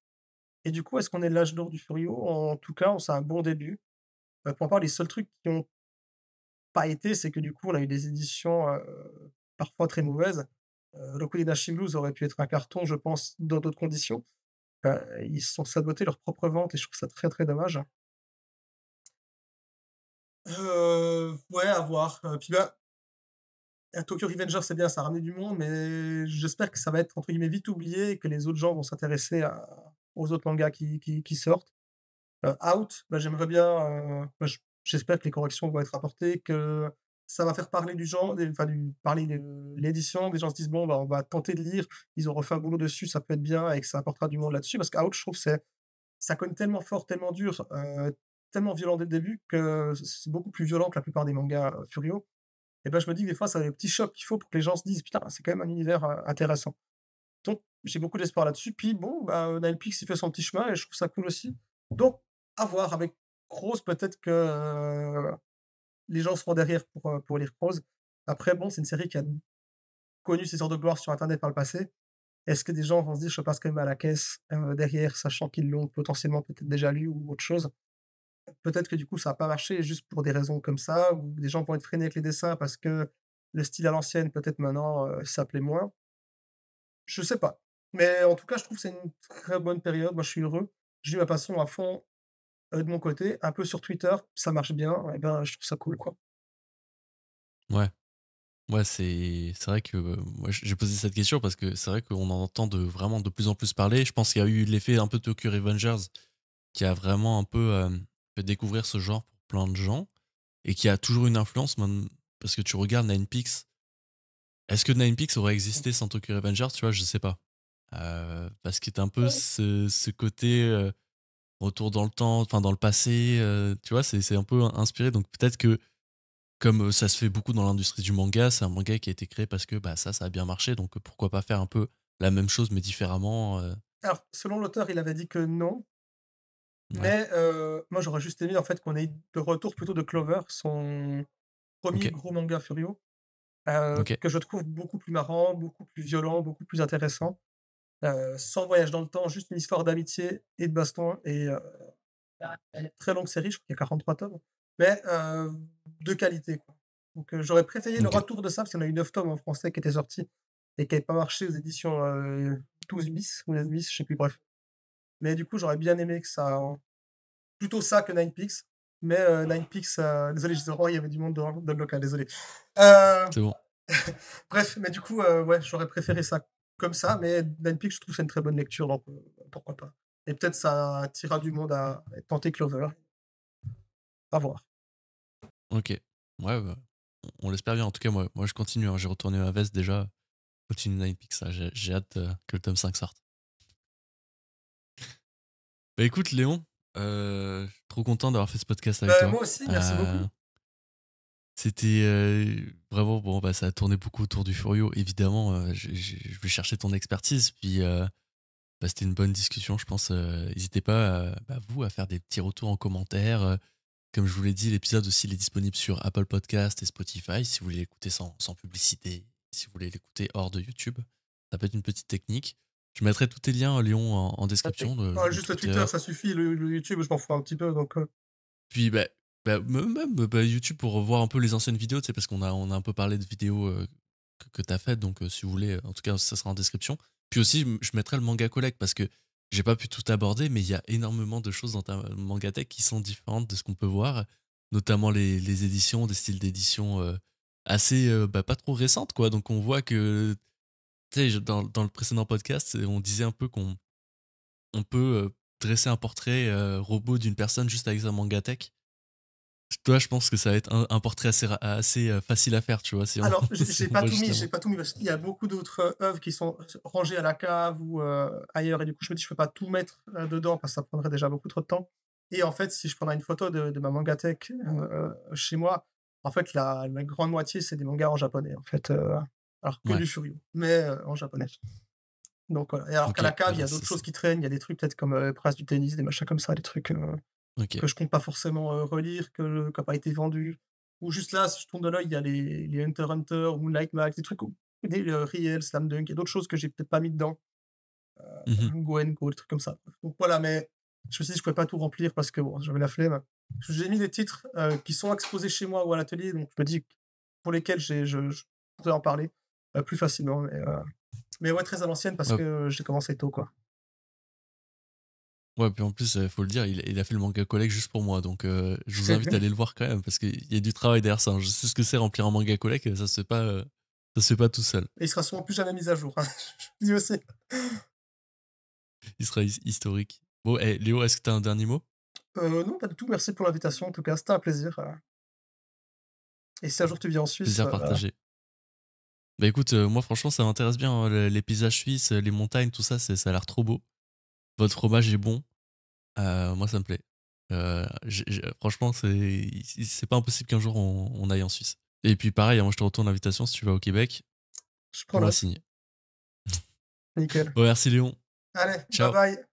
et du coup, est-ce qu'on est de l'âge d'or du Furio? En tout cas, c'est un bon début. Pour ma part, les seuls trucs qui ont pas été, c'est que du coup, on a eu des éditions, parfois très mauvaises. Rokuni Dashin Blues aurait pu être un carton, je pense, dans d'autres conditions. Ils se sont sabotés leur propre vente et je trouve ça très, très dommage. Ouais, à voir, puis bah, Tokyo Revengers, c'est bien, ça a ramené du monde, mais j'espère que ça va être entre guillemets «vite oublié» et que les autres gens vont s'intéresser aux autres mangas qui sortent. Out, bah, j'aimerais bien, bah, j'espère que les corrections vont être apportées, que ça va faire parler du genre des enfin du parler de l'édition, que les gens se disent: «Bon, bah, on va tenter de lire, ils ont refait un boulot dessus, ça peut être bien» et que ça apportera du monde là-dessus. Parce qu'Out, je trouve, ça cogne tellement fort, tellement dur, tellement violent dès le début que c'est beaucoup plus violent que la plupart des mangas, Furio et ben, je me dis que des fois, ça a les petits chocs qu'il faut pour que les gens se disent: «Putain, c'est quand même un univers, intéressant». Donc j'ai beaucoup d'espoir là-dessus. Puis bon, bah, Nilepix, il fait son petit chemin et je trouve ça cool aussi. Donc à voir avec Rose, peut-être que, les gens seront derrière pour lire Rose. Après bon, c'est une série qui a connu ses heures de gloire sur internet par le passé. Est-ce que des gens vont se dire: «Je passe quand même à la caisse, derrière», sachant qu'ils l'ont potentiellement peut-être déjà lu ou autre chose? Peut-être que du coup, ça a pas marché juste pour des raisons comme ça, ou des gens vont être freinés avec les dessins parce que le style à l'ancienne, peut-être maintenant, ça plaît moins. Je sais pas. Mais en tout cas, je trouve que c'est une très bonne période. Moi, je suis heureux. Je vis ma passion à fond, de mon côté, un peu sur Twitter, ça marche bien et ben, je trouve ça cool, quoi. Ouais. Ouais, c'est vrai que, moi j'ai posé cette question parce que c'est vrai qu'on en entend vraiment de plus en plus parler. Je pense qu'il y a eu l'effet un peu Tokyo Revengers qui a vraiment un peu, fait découvrir ce genre pour plein de gens et qui a toujours une influence parce que tu regardes Ninepix. Est-ce que Ninepix aurait existé sans Tokyo Revengers? Tu vois, je sais pas. Parce qu'il y a un peu ce côté retour dans le temps, enfin dans le passé, tu vois, c'est un peu inspiré. Donc peut-être que, comme ça se fait beaucoup dans l'industrie du manga, c'est un manga qui a été créé parce que bah, ça a bien marché. Donc pourquoi pas faire un peu la même chose mais différemment. Alors, selon l'auteur, il avait dit que non, Ouais, mais moi, j'aurais juste aimé, en fait, qu'on ait de retour plutôt de Clover, son ok, premier gros manga Furio, ok, que je trouve beaucoup plus marrant, beaucoup plus violent, beaucoup plus intéressant, sans voyage dans le temps, juste une histoire d'amitié et de baston et très longue série, je crois qu'il y a 43 tomes, mais de qualité, quoi. Donc j'aurais préféré le ok. retour de ça, parce qu'il y en a eu 9 tomes en français qui étaient sortis et qui n'avaient pas marché aux éditions, 12 bis ou 9 bis, je sais plus, bref. Mais du coup, j'aurais bien aimé que ça plutôt ça que Ninepix, mais Ninepix, désolé, je disais: «Oh, il y avait du monde dans le local, désolé». Heu, C'est bon. bref, mais du coup, ouais, j'aurais préféré ça comme ça, mais Ninepix, je trouve que c'est une très bonne lecture, donc pourquoi pas? Et peut-être ça attirera du monde à tenter Clover, à voir. Ok. Ouais, bah, on l'espère bien. En tout cas, moi je continue, hein. J'ai retourné ma veste déjà. Continue Ninepix, là. J'ai hâte que le tome 5 sorte. Bah écoute, Léon, trop content d'avoir fait ce podcast avec Bah, toi. moi aussi, merci Euh, beaucoup. C'était vraiment, bon, bah, ça a tourné beaucoup autour du Furio. Évidemment, je vais chercher ton expertise. Puis, bah, c'était une bonne discussion, je pense. N'hésitez pas, bah, vous, à faire des petits retours en commentaire. Comme je vous l'ai dit, l'épisode aussi il est disponible sur Apple Podcast et Spotify. Si vous voulez l'écouter sans publicité, si vous voulez l'écouter hors de YouTube, ça peut être une petite technique. Je mettrai tous tes liens, Léon, en OK. description, Ouais, le juste le Twitter. Twitter, ça suffit, le YouTube, je m'en fous un petit peu, donc Puis même bah, YouTube pour voir un peu les anciennes vidéos, tu sais, parce on a un peu parlé de vidéos que tu as faites, donc si vous voulez, en tout cas, ça sera en description. Puis aussi, je mettrai le manga collect parce que j'ai pas pu tout aborder, mais il y a énormément de choses dans ta mangatech qui sont différentes de ce qu'on peut voir, notamment les éditions, des styles d'édition assez bah, pas trop récentes, quoi. Donc on voit que, tu sais, dans le précédent podcast, on disait un peu on peut dresser un portrait robot d'une personne juste avec sa mangatech. Toi, je pense que ça va être un portrait assez facile à faire, tu vois, si on, alors, si j'ai on pas voit tout mis, justement. parce qu'il y a beaucoup d'autres, œuvres qui sont rangées à la cave ou, ailleurs et du coup, je me dis: «Je peux pas tout mettre, dedans parce que ça prendrait déjà beaucoup trop de temps» et en fait, si je prenais une photo de ma mangatech, chez moi, en fait, la grande moitié, c'est des mangas en japonais, en fait, alors que Ouais, du Shuryo, mais, en japonais. Donc voilà et alors qu'à ok, la cave, il y bah, a d'autres choses qui traînent, il y a des trucs peut-être comme, Prince du tennis, des machins comme ça, des trucs, ok, que je compte pas forcément, relire, qui a pas été vendu. Ou juste là, si je tourne de l'œil, il y a les Hunter x Hunter, Moonlight Max, des trucs où des, Riel, Slam Dunk, il y a d'autres choses que j'ai peut-être pas mis dedans, mhm, Go and Go, des trucs comme ça. Donc voilà, mais je me suis dit: «Je pouvais pas tout remplir» parce que bon, j'avais la flemme. J'ai mis des titres, qui sont exposés chez moi ou à l'atelier, donc je me dis pour lesquels je pourrais en parler, plus facilement, mais ouais, très à l'ancienne parce ouais, que j'ai commencé tôt, quoi. ouais, puis en plus, faut le dire, il a fait le manga collect juste pour moi, donc je vous invite à aller le voir quand même, parce qu'il y a du travail derrière ça, hein. Je sais ce que c'est remplir un manga collect, ça se fait pas tout seul. Et il sera sûrement plus jamais mis à jour, hein. Je le dis aussi. Il sera historique. Bon, Léo, est-ce que t'as un dernier mot? Non, pas du tout. Merci pour l'invitation, en tout cas, c'était un plaisir, et si un jour tu viens en Suisse, Plaisir partagé. Bah écoute, moi franchement, ça m'intéresse bien, hein, les paysages suisses, les montagnes, tout ça, ça a l'air trop beau. Votre fromage est bon. Moi, ça me plaît. Franchement, c'est pas impossible qu'un jour on aille en Suisse. Et puis pareil, hein, moi je te retourne l'invitation si tu vas au Québec, je prends pour la note. signer. Nickel. Bon, merci Léon. Allez, bye Ciao. bye.